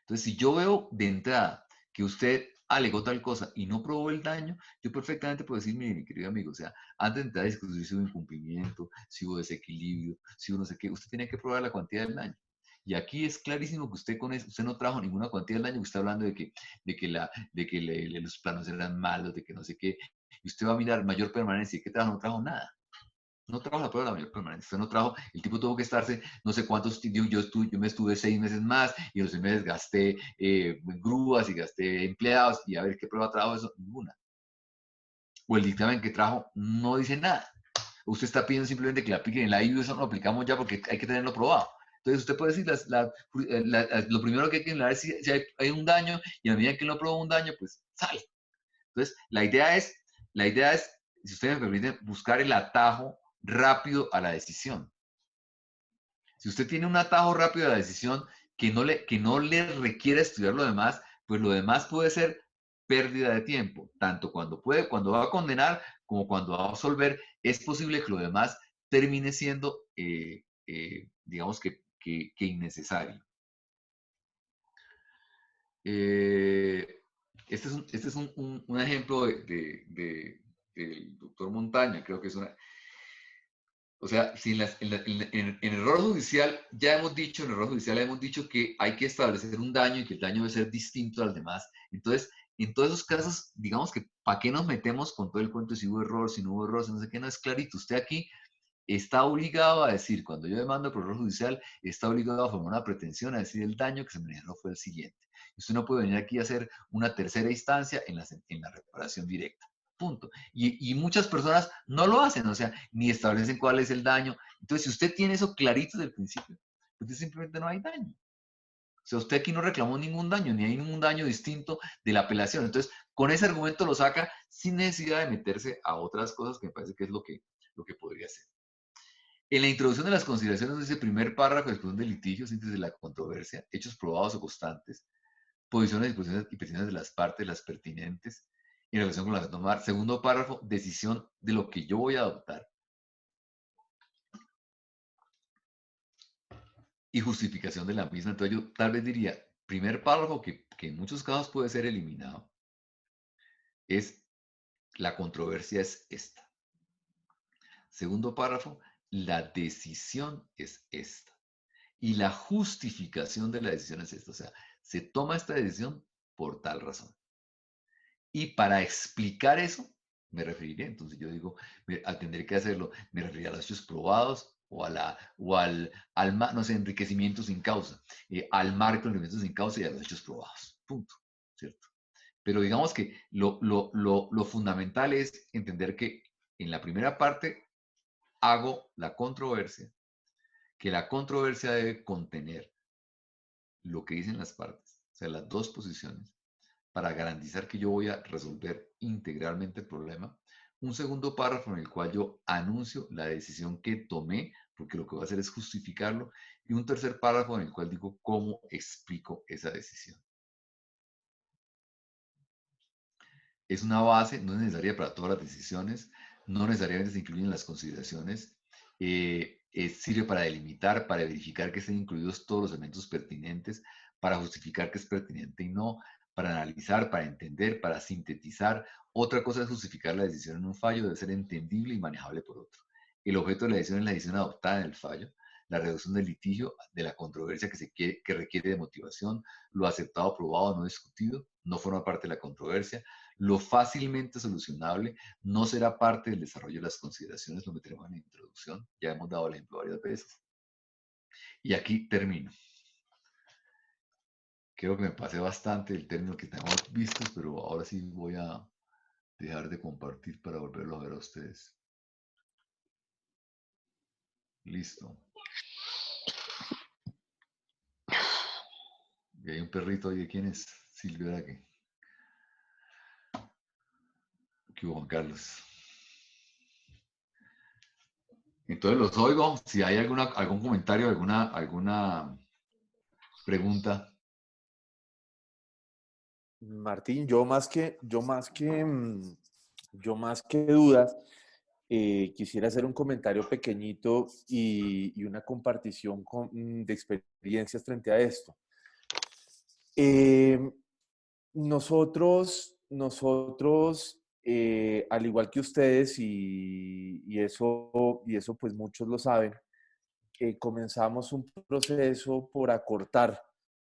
Entonces, si yo veo de entrada que usted alegó tal cosa y no probó el daño, yo perfectamente puedo decir, mire, mi querido amigo, o sea, antes de entrar a discutir si hubo incumplimiento, si hubo desequilibrio, si hubo no sé qué, usted tiene que probar la cuantía del daño. Y aquí es clarísimo que usted con eso, usted no trajo ninguna cuantía del daño, usted está hablando de que los planos eran malos, de que no sé qué, y usted va a mirar mayor permanencia, ¿y qué trajo? No trajo nada. No trajo la prueba de la mayor permanencia. Usted no trajo, el tipo tuvo que estarse no sé cuántos, yo me estuve 6 meses más y los 6 meses gasté grúas y gasté empleados y a ver qué prueba trajo eso, ninguna. O el dictamen que trajo no dice nada. Usted está pidiendo simplemente que la apliquen en la IU, eso no lo aplicamos ya porque hay que tenerlo probado. Entonces usted puede decir, lo primero que hay que mirar es si hay un daño y a medida que no probó un daño, pues sale. Entonces, la idea es, si ustedes me permiten, buscar el atajo rápido a la decisión. Si usted tiene un atajo rápido a la decisión que no le requiere estudiar lo demás, pues lo demás puede ser pérdida de tiempo. Tanto cuando va a condenar como cuando va a absolver, es posible que lo demás termine siendo, digamos que innecesario. Este es un ejemplo del doctor Montaña, creo que es una, O sea, si en error judicial ya hemos dicho, en error judicial hemos dicho que hay que establecer un daño y que el daño debe ser distinto al demás. Entonces, en todos esos casos, digamos que ¿para qué nos metemos con todo el cuento de si hubo error, si no hubo error, si no sé qué? No es clarito. Usted aquí está obligado a decir, cuando yo demando por error judicial, está obligado a formar una pretensión a decir el daño que se me generó fue el siguiente. Usted no puede venir aquí a hacer una tercera instancia en la reparación directa. Punto. Y muchas personas no lo hacen, o sea, ni establecen cuál es el daño. Entonces, si usted tiene eso clarito desde el principio, pues simplemente no hay daño. O sea, usted aquí no reclamó ningún daño, ni hay ningún daño distinto de la apelación. Entonces, con ese argumento lo saca sin necesidad de meterse a otras cosas que me parece que es lo que podría ser. En la introducción de las consideraciones de ese primer párrafo de exposición de litigio, síntesis de la controversia, hechos probados o constantes, posiciones, disposiciones y peticiones de las partes, las pertinentes, en relación con las que tomar. Segundo párrafo, decisión de lo que yo voy a adoptar. Y justificación de la misma. Entonces yo tal vez diría, primer párrafo que en muchos casos puede ser eliminado, es la controversia es esta. Segundo párrafo, la decisión es esta. Y la justificación de la decisión es esta. O sea, se toma esta decisión por tal razón. Y para explicar eso, me referiré, entonces yo digo, al tener que hacerlo, me referiré a los hechos probados o al no sé, enriquecimiento sin causa, al marco de enriquecimiento sin causa y a los hechos probados. Punto. ¿Cierto? Pero digamos que lo fundamental es entender que en la primera parte hago la controversia, que la controversia debe contener lo que dicen las partes, o sea, las dos posiciones, para garantizar que yo voy a resolver integralmente el problema. Un segundo párrafo en el cual yo anuncio la decisión que tomé, porque lo que voy a hacer es justificarlo. Y un tercer párrafo en el cual digo cómo explico esa decisión. Es una base, no es necesaria para todas las decisiones, no necesariamente se incluyen las consideraciones, sirve para delimitar, para verificar que estén incluidos todos los elementos pertinentes, para justificar que es pertinente y no, para analizar, para entender, para sintetizar. Otra cosa es justificar la decisión en un fallo, debe ser entendible y manejable por otro. El objeto de la decisión es la decisión adoptada en el fallo, la reducción del litigio, de la controversia que requiere de motivación, lo aceptado, probado, no discutido, no forma parte de la controversia, lo fácilmente solucionable no será parte del desarrollo de las consideraciones, lo meteremos en la introducción, ya hemos dado el ejemplo varias veces. Y aquí termino. Creo que me pasé bastante el término que tenemos vistos, pero ahora sí voy a dejar de compartir para volverlo a ver a ustedes. Listo. Y hay un perrito ahí, ¿de quién es? Silvia, ¿de qué? ¿Qué hubo, Juan Carlos? Entonces los oigo. Si hay algún comentario, alguna pregunta. Martín, yo más que dudas, quisiera hacer un comentario pequeñito y una compartición de experiencias frente a esto. Eh, nosotros, al igual que ustedes, y eso pues muchos lo saben, comenzamos un proceso por acortar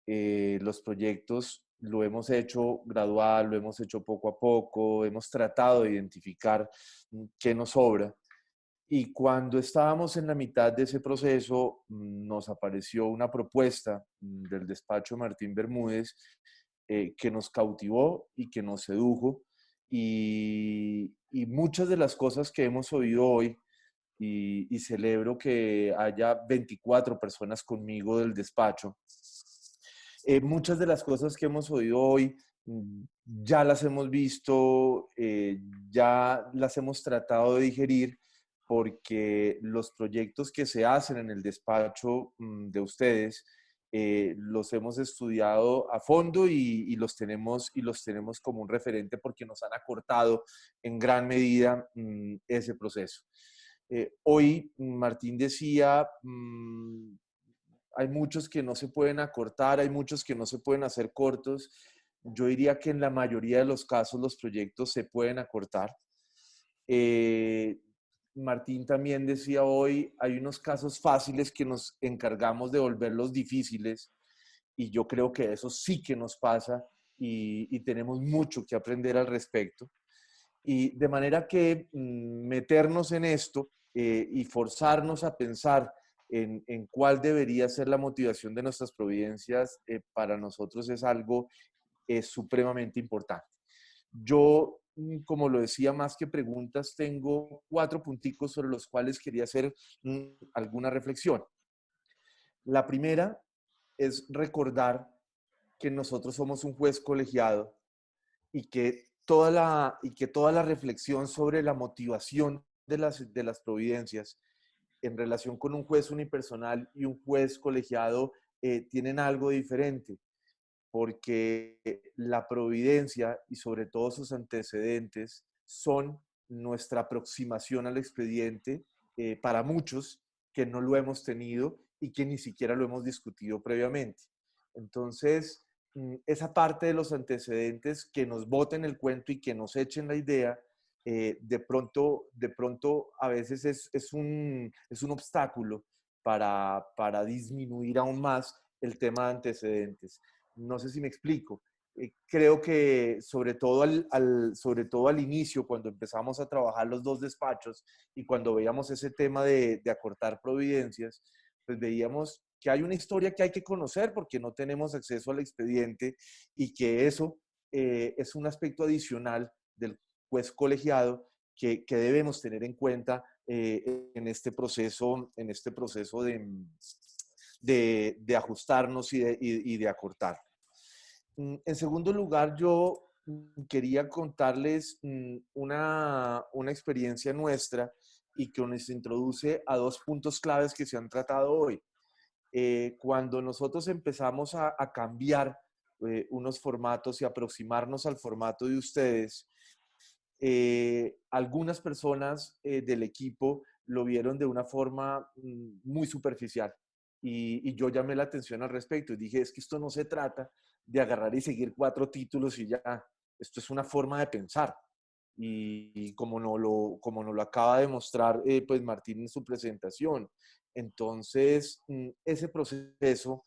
los proyectos. Lo hemos hecho gradual, lo hemos hecho poco a poco, hemos tratado de identificar qué nos sobra. Y cuando estábamos en la mitad de ese proceso, nos apareció una propuesta del despacho Martín Bermúdez que nos cautivó y que nos sedujo. Y muchas de las cosas que hemos oído hoy, y celebro que haya 24 personas conmigo del despacho, muchas de las cosas que hemos oído hoy ya las hemos visto, ya las hemos tratado de digerir, porque los proyectos que se hacen en el despacho de ustedes los hemos estudiado a fondo y los tenemos como un referente porque nos han acortado en gran medida ese proceso. Hoy Martín decía, hay muchos que no se pueden acortar, hay muchos que no se pueden hacer cortos. Yo diría que en la mayoría de los casos los proyectos se pueden acortar. Martín también decía hoy, hay unos casos fáciles que nos encargamos de volverlos difíciles y yo creo que eso sí que nos pasa y tenemos mucho que aprender al respecto. Y de manera que meternos en esto y forzarnos a pensar en cuál debería ser la motivación de nuestras providencias para nosotros es algo supremamente importante. Yo, como lo decía, más que preguntas, tengo 4 punticos sobre los cuales quería hacer alguna reflexión. La primera es recordar que nosotros somos un juez colegiado y que toda la reflexión sobre la motivación de las providencias en relación con un juez unipersonal y un juez colegiado tienen algo diferente, porque la providencia y sobre todo sus antecedentes son nuestra aproximación al expediente para muchos que no lo hemos tenido y que ni siquiera lo hemos discutido previamente. Entonces, esa parte de los antecedentes que nos boten el cuento y que nos echen la idea, de pronto a veces es un obstáculo para disminuir aún más el tema de antecedentes. No sé si me explico. Creo que sobre todo al inicio, cuando empezamos a trabajar los dos despachos y cuando veíamos ese tema de acortar providencias, pues veíamos que hay una historia que hay que conocer porque no tenemos acceso al expediente y que eso es un aspecto adicional del juez colegiado que debemos tener en cuenta en este proceso de ajustarnos y de acortar. En segundo lugar, yo quería contarles una experiencia nuestra y que nos introduce a 2 puntos claves que se han tratado hoy. Cuando nosotros empezamos a cambiar unos formatos y aproximarnos al formato de ustedes, algunas personas del equipo lo vieron de una forma muy superficial y yo llamé la atención al respecto y dije, es que esto no se trata de agarrar y seguir 4 títulos y ya, esto es una forma de pensar. Y como nos lo acaba de mostrar pues Martín en su presentación. Entonces, ese proceso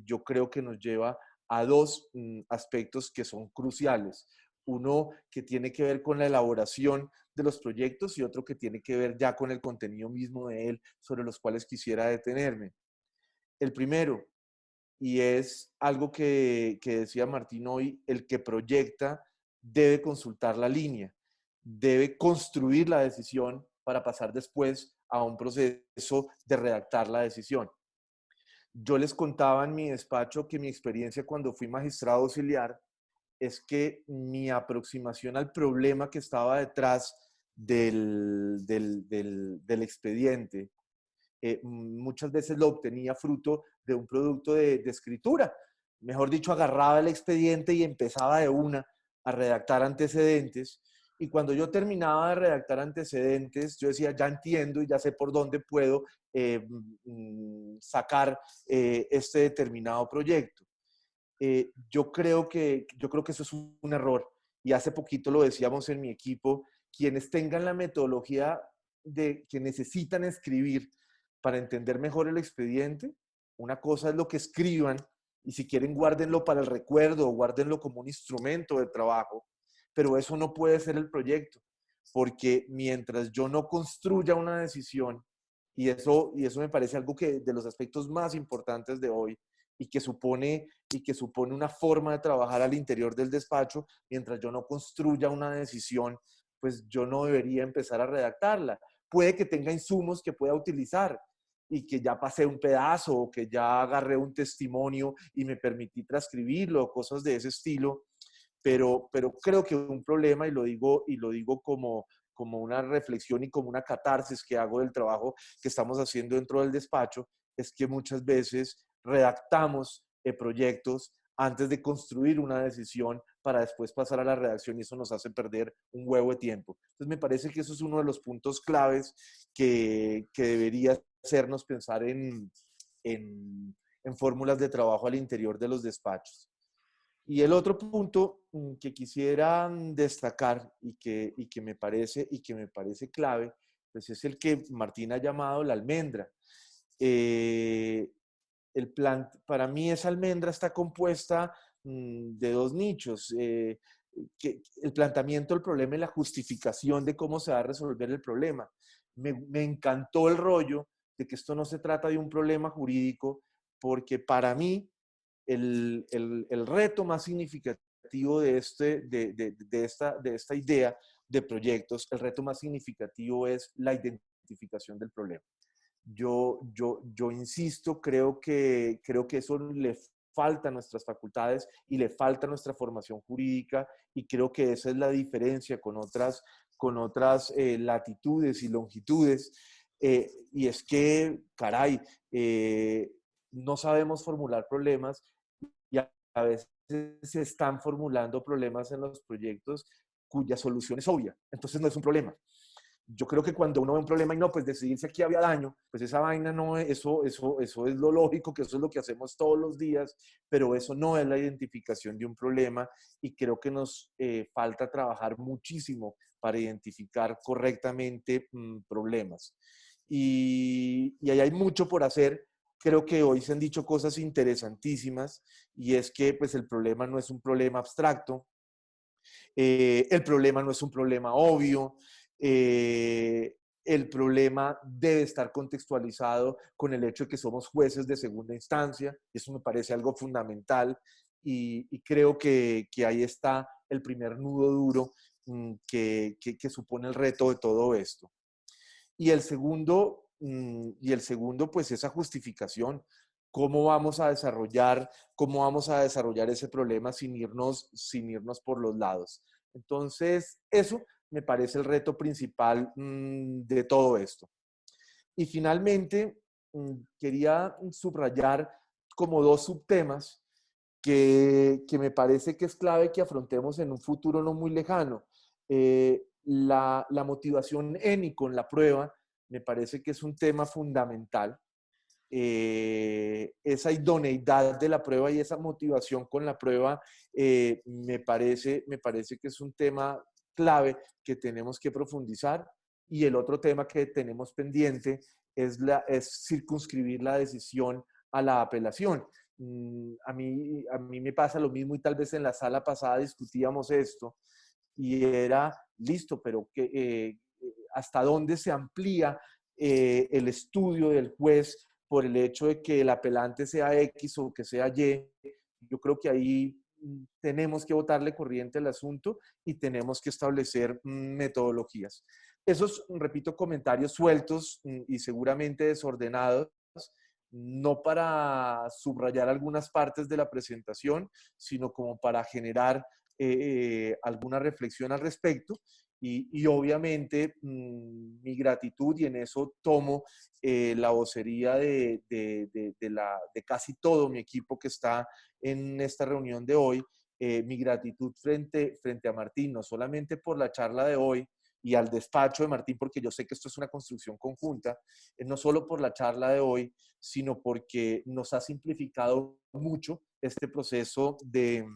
yo creo que nos lleva a 2 aspectos que son cruciales. Uno que tiene que ver con la elaboración de los proyectos y otro que tiene que ver ya con el contenido mismo de él, sobre los cuales quisiera detenerme. El primero, y es algo que decía Martín hoy, el que proyecta debe consultar la línea, debe construir la decisión para pasar después a un proceso de redactar la decisión. Yo les contaba en mi despacho que mi experiencia cuando fui magistrado auxiliar es que mi aproximación al problema que estaba detrás del expediente muchas veces lo obtenía fruto de un producto de escritura. Mejor dicho, agarraba el expediente y empezaba de una a redactar antecedentes. Y cuando yo terminaba de redactar antecedentes, yo decía, ya entiendo y ya sé por dónde puedo sacar este determinado proyecto. Yo creo que eso es un error. Y hace poquito lo decíamos en mi equipo, quienes tengan la metodología de que necesitan escribir para entender mejor el expediente, una cosa es lo que escriban y si quieren guárdenlo para el recuerdo o guárdenlo como un instrumento de trabajo, pero eso no puede ser el proyecto, porque mientras yo no construya una decisión, y eso me parece algo que de los aspectos más importantes de hoy, y que supone una forma de trabajar al interior del despacho, mientras yo no construya una decisión, pues yo no debería empezar a redactarla. Puede que tenga insumos que pueda utilizar y que ya pasé un pedazo o que ya agarré un testimonio y me permití transcribirlo, cosas de ese estilo, pero creo que un problema, y lo digo como una reflexión y como una catarsis que hago del trabajo que estamos haciendo dentro del despacho, es que muchas veces redactamos proyectos antes de construir una decisión para después pasar a la redacción y eso nos hace perder un huevo de tiempo. Entonces me parece que eso es uno de los puntos claves que debería hacernos pensar en fórmulas de trabajo al interior de los despachos. Y el otro punto que quisiera destacar y que me parece clave, pues es el que Martín ha llamado la almendra. Eh, para mí esa almendra está compuesta de dos nichos. El planteamiento del problema y la justificación de cómo se va a resolver el problema. Me encantó el rollo de que esto no se trata de un problema jurídico, porque para mí el reto más significativo de esta idea de proyectos, el reto más significativo es la identificación del problema. Yo insisto, creo que eso le falta a nuestras facultades y le falta a nuestra formación jurídica, y creo que esa es la diferencia con otras latitudes y longitudes. Y es que, caray, no sabemos formular problemas, y a veces se están formulando problemas en los proyectos cuya solución es obvia. Entonces no es un problema. Yo creo que cuando uno ve un problema y no, pues decidir si aquí había daño, pues esa vaina no es, eso es lo lógico, que eso es lo que hacemos todos los días, pero eso no es la identificación de un problema, y creo que nos falta trabajar muchísimo para identificar correctamente problemas. Y ahí hay mucho por hacer. Creo que hoy se han dicho cosas interesantísimas, y es que pues el problema no es un problema abstracto, el problema no es un problema obvio, el problema debe estar contextualizado con el hecho de que somos jueces de segunda instancia. Eso me parece algo fundamental, y creo que ahí está el primer nudo duro que supone el reto de todo esto. Y el segundo, pues esa justificación. Cómo vamos a desarrollar ese problema sin irnos por los lados? Entonces, eso me parece el reto principal de todo esto. Y finalmente, quería subrayar como dos subtemas que me parece que es clave que afrontemos en un futuro no muy lejano. La motivación ENI con la prueba me parece que es un tema fundamental. Esa idoneidad de la prueba y esa motivación con la prueba me parece que es un tema clave que tenemos que profundizar. Y el otro tema que tenemos pendiente es circunscribir la decisión a la apelación. A mí me pasa lo mismo, y tal vez en la sala pasada discutíamos esto, y era listo, pero ¿hasta dónde se amplía el estudio del juez por el hecho de que el apelante sea X o que sea Y? Yo creo que ahí tenemos que botarle corriente al asunto y tenemos que establecer metodologías. Esos, repito, comentarios sueltos y seguramente desordenados, no para subrayar algunas partes de la presentación, sino como para generar alguna reflexión al respecto. Y obviamente mi gratitud, y en eso tomo la vocería de casi todo mi equipo que está en esta reunión de hoy, mi gratitud frente a Martín, no solamente por la charla de hoy y al despacho de Martín, porque yo sé que esto es una construcción conjunta, no solo por la charla de hoy, sino porque nos ha simplificado mucho este proceso de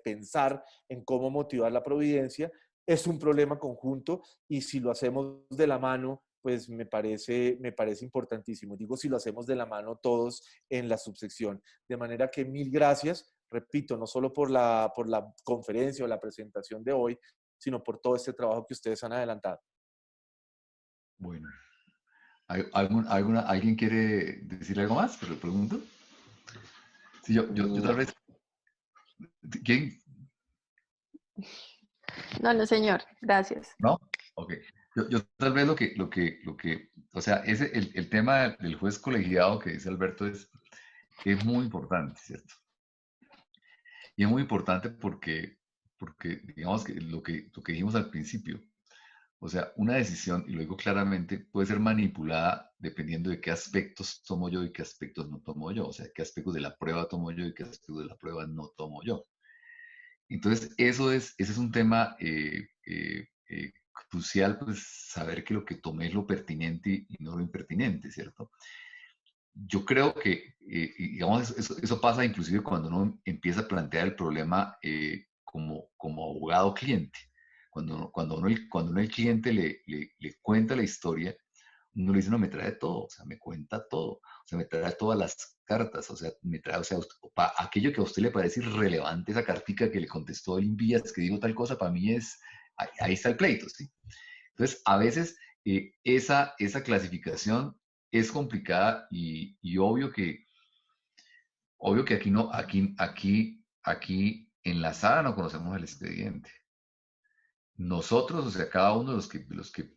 pensar en cómo motivar la providencia. Es un problema conjunto, y si lo hacemos de la mano, pues me parece importantísimo. Digo, si lo hacemos de la mano todos en la subsección. De manera que mil gracias, repito, no solo por la conferencia o la presentación de hoy, sino por todo este trabajo que ustedes han adelantado. Bueno, ¿alguien quiere decir algo más? Pero pregunto. Sí, yo tal vez. ¿Quién? No, no, señor, gracias. ¿No? Ok. Yo tal vez o sea, el tema del juez colegiado que dice Alberto es muy importante, ¿cierto? Y es muy importante porque digamos que lo que dijimos al principio, o sea, una decisión, y lo digo claramente, puede ser manipulada dependiendo de qué aspectos tomo yo y qué aspectos no tomo yo, o sea, qué aspectos de la prueba tomo yo y qué aspectos de la prueba no tomo yo. Entonces, ese es un tema crucial, pues saber que lo que tomé es lo pertinente y no lo impertinente, ¿cierto? yo creo que, digamos, eso pasa inclusive cuando uno empieza a plantear el problema como abogado-cliente. Cuando uno el cliente le cuenta la historia, uno le dice, no, me trae todo, o sea, me cuenta todo, o sea, me trae todas las cartas, o sea, me trae, o sea, aquello que a usted le parece irrelevante, esa cartica que le contestó el Invías, que dijo tal cosa, para mí es, ahí está el pleito, ¿sí? Entonces, a veces esa clasificación es complicada y obvio que aquí no, aquí en la sala no conocemos el expediente. Nosotros, o sea, cada uno de los que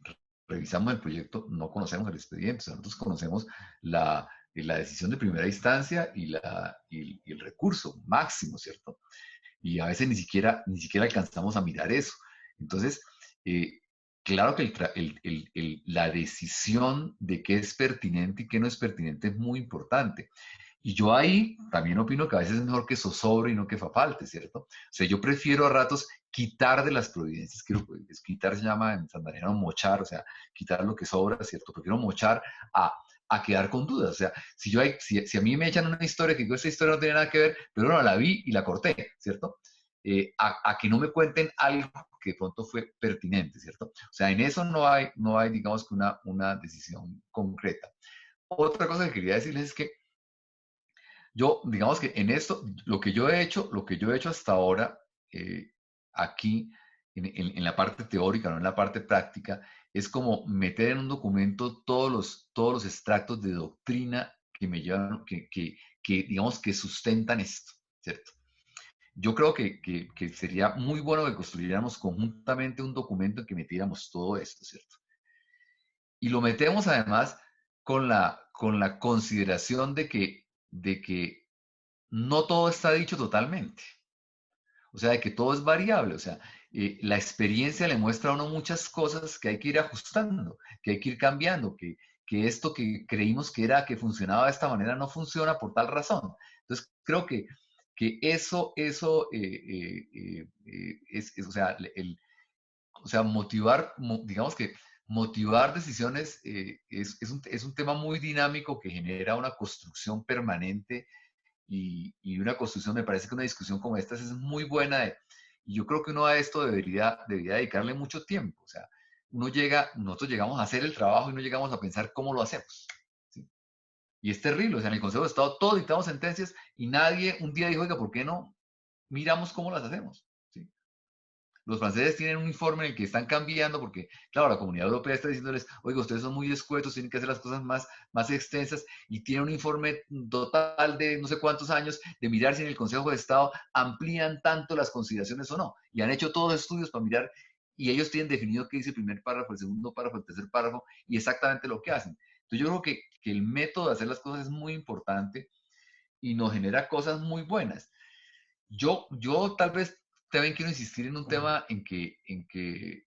revisamos el proyecto, no conocemos el expediente. O sea, nosotros conocemos la decisión de primera instancia y el recurso máximo, ¿cierto? Y a veces ni siquiera alcanzamos a mirar eso. Entonces, eh, claro que la decisión de qué es pertinente y qué no es pertinente es muy importante. Y yo ahí también opino que a veces es mejor que zozobre y no que falte, ¿cierto? O sea, yo prefiero a ratos quitar de las providencias, quitar se llama en santandereano mochar, o sea, quitar lo que sobra, ¿cierto? Prefiero mochar a, a quedar con dudas. O sea, si a mí me echan una historia que digo, esta historia no tiene nada que ver, pero no, la vi y la corté, ¿cierto? A que no me cuenten algo que de pronto fue pertinente, ¿cierto? O sea, en eso no hay digamos que una decisión concreta. Otra cosa que quería decirles es que yo, digamos que en esto, lo que yo he hecho hasta ahora, aquí, en la parte teórica, no en la parte práctica, es como meter en un documento todos los extractos de doctrina que me llevan, digamos, que sustentan esto, ¿cierto? Yo creo que sería muy bueno que construyéramos conjuntamente un documento en que metiéramos todo esto, ¿cierto? Y lo metemos además con la consideración de que no todo está dicho totalmente. O sea, de que todo es variable. O sea, la experiencia le muestra a uno muchas cosas que hay que ir ajustando, que hay que ir cambiando, que esto que creímos que funcionaba de esta manera no funciona por tal razón. Entonces, creo que eso o sea, o sea, digamos que motivar decisiones es un tema muy dinámico que genera una construcción permanente y una construcción, me parece que una discusión como esta es muy buena y yo creo que uno a esto debería dedicarle mucho tiempo. O sea, nosotros llegamos a hacer el trabajo y no llegamos a pensar cómo lo hacemos. ¿Sí? Y es terrible, o sea, en el Consejo de Estado todos dictamos sentencias y nadie un día dijo, oiga, ¿por qué no miramos cómo las hacemos? ¿Sí? Los franceses tienen un informe en el que están cambiando porque, claro, la comunidad europea está diciéndoles, oiga, ustedes son muy escuetos, tienen que hacer las cosas más extensas y tienen un informe total de no sé cuántos años de mirar si en el Consejo de Estado amplían tanto las consideraciones o no. Y han hecho todos estudios para mirar y ellos tienen definido qué dice el primer párrafo, el segundo párrafo, el tercer párrafo y exactamente lo que hacen. Entonces yo creo que el método de hacer las cosas es muy importante y nos genera cosas muy buenas. Yo tal vez también quiero insistir en un tema en que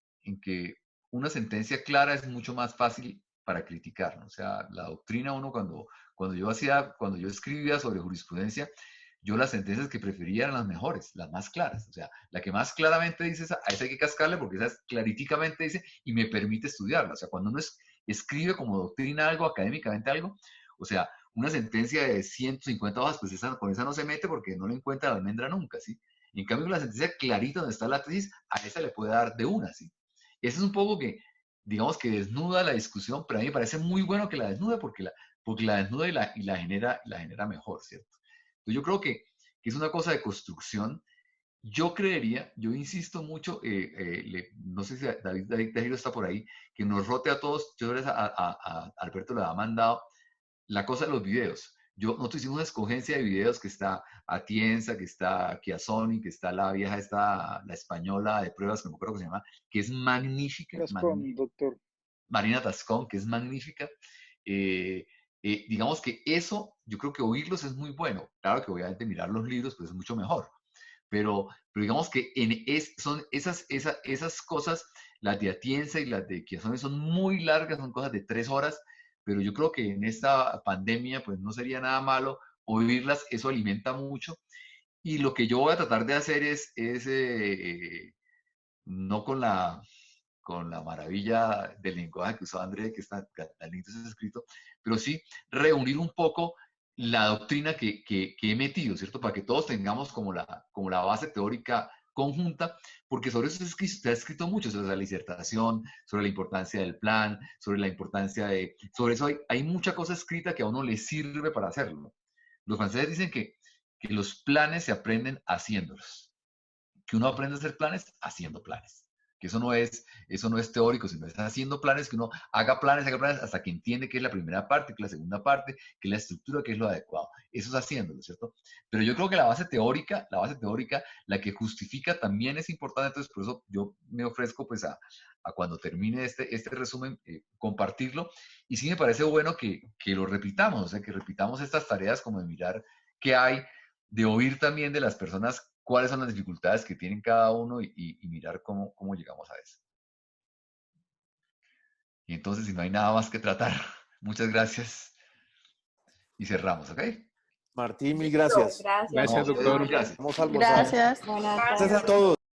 una sentencia clara es mucho más fácil para criticar, ¿no? O sea, la doctrina uno cuando yo escribía sobre jurisprudencia, yo las sentencias que prefería eran las mejores, las más claras. O sea, la que más claramente dice esa, a esa hay que cascarle porque esa claríticamente dice y me permite estudiarla. O sea, cuando uno escribe como doctrina algo, académicamente algo, o sea, una sentencia de 150 hojas, pues con esa no se mete porque no le encuentra la almendra nunca, ¿sí? En cambio, la sentencia clarita donde está la tesis, a esa le puede dar de una, ¿sí? Ese es un poco que, digamos que desnuda la discusión, pero a mí me parece muy bueno que la desnude porque la desnuda la genera mejor, ¿cierto? Entonces yo creo que es una cosa de construcción. Yo creería, yo insisto mucho, no sé si David Tejero está por ahí, que nos rote a todos, yo a Alberto le ha mandado la cosa de los videos. Nosotros hicimos una escogencia de videos que está Atienza, que está Chiasoni, que está la vieja esta, la española de pruebas, que no me acuerdo cómo se llama, que es magnífica, Gascón, doctor. Marina Tascón, que es magnífica. Eh, digamos que eso, yo creo que oírlos es muy bueno. Claro que obviamente mirar los libros pues es mucho mejor. Pero digamos que son esas cosas, las de Atienza y las de Chiasoni son muy largas, son cosas de 3 horas, pero yo creo que en esta pandemia pues no sería nada malo oírlas, eso alimenta mucho. Y lo que yo voy a tratar de hacer es no con la maravilla del lenguaje que usó André, que está tan lindo ese escrito, pero sí reunir un poco la doctrina que he metido, ¿cierto? Para que todos tengamos como la base teórica conjunta, porque sobre eso se ha escrito mucho, sobre la disertación, sobre la importancia del plan, sobre la importancia de... Sobre eso hay mucha cosa escrita que a uno le sirve para hacerlo. Los franceses dicen que los planes se aprenden haciéndolos, que uno aprende a hacer planes haciendo planes. Que eso no es teórico, sino es haciendo planes, que uno haga planes hasta que entiende qué es la primera parte, qué es la segunda parte, qué es la estructura, qué es lo adecuado. Eso es haciéndolo, ¿cierto? Pero yo creo que la base teórica, la que justifica también es importante, entonces por eso yo me ofrezco pues a cuando termine este resumen, compartirlo. Y sí me parece bueno que lo repitamos, o sea, que repitamos estas tareas como de mirar qué hay, de oír también de las personas cuáles son las dificultades que tienen cada uno y mirar cómo llegamos a eso. Y entonces, si no hay nada más que tratar, muchas gracias y cerramos, ¿ok? Martín, mil gracias. Gracias. Gracias, No, doctor. gracias. Vamos a almorzar. Gracias. Buenas Gracias tardes. a todos.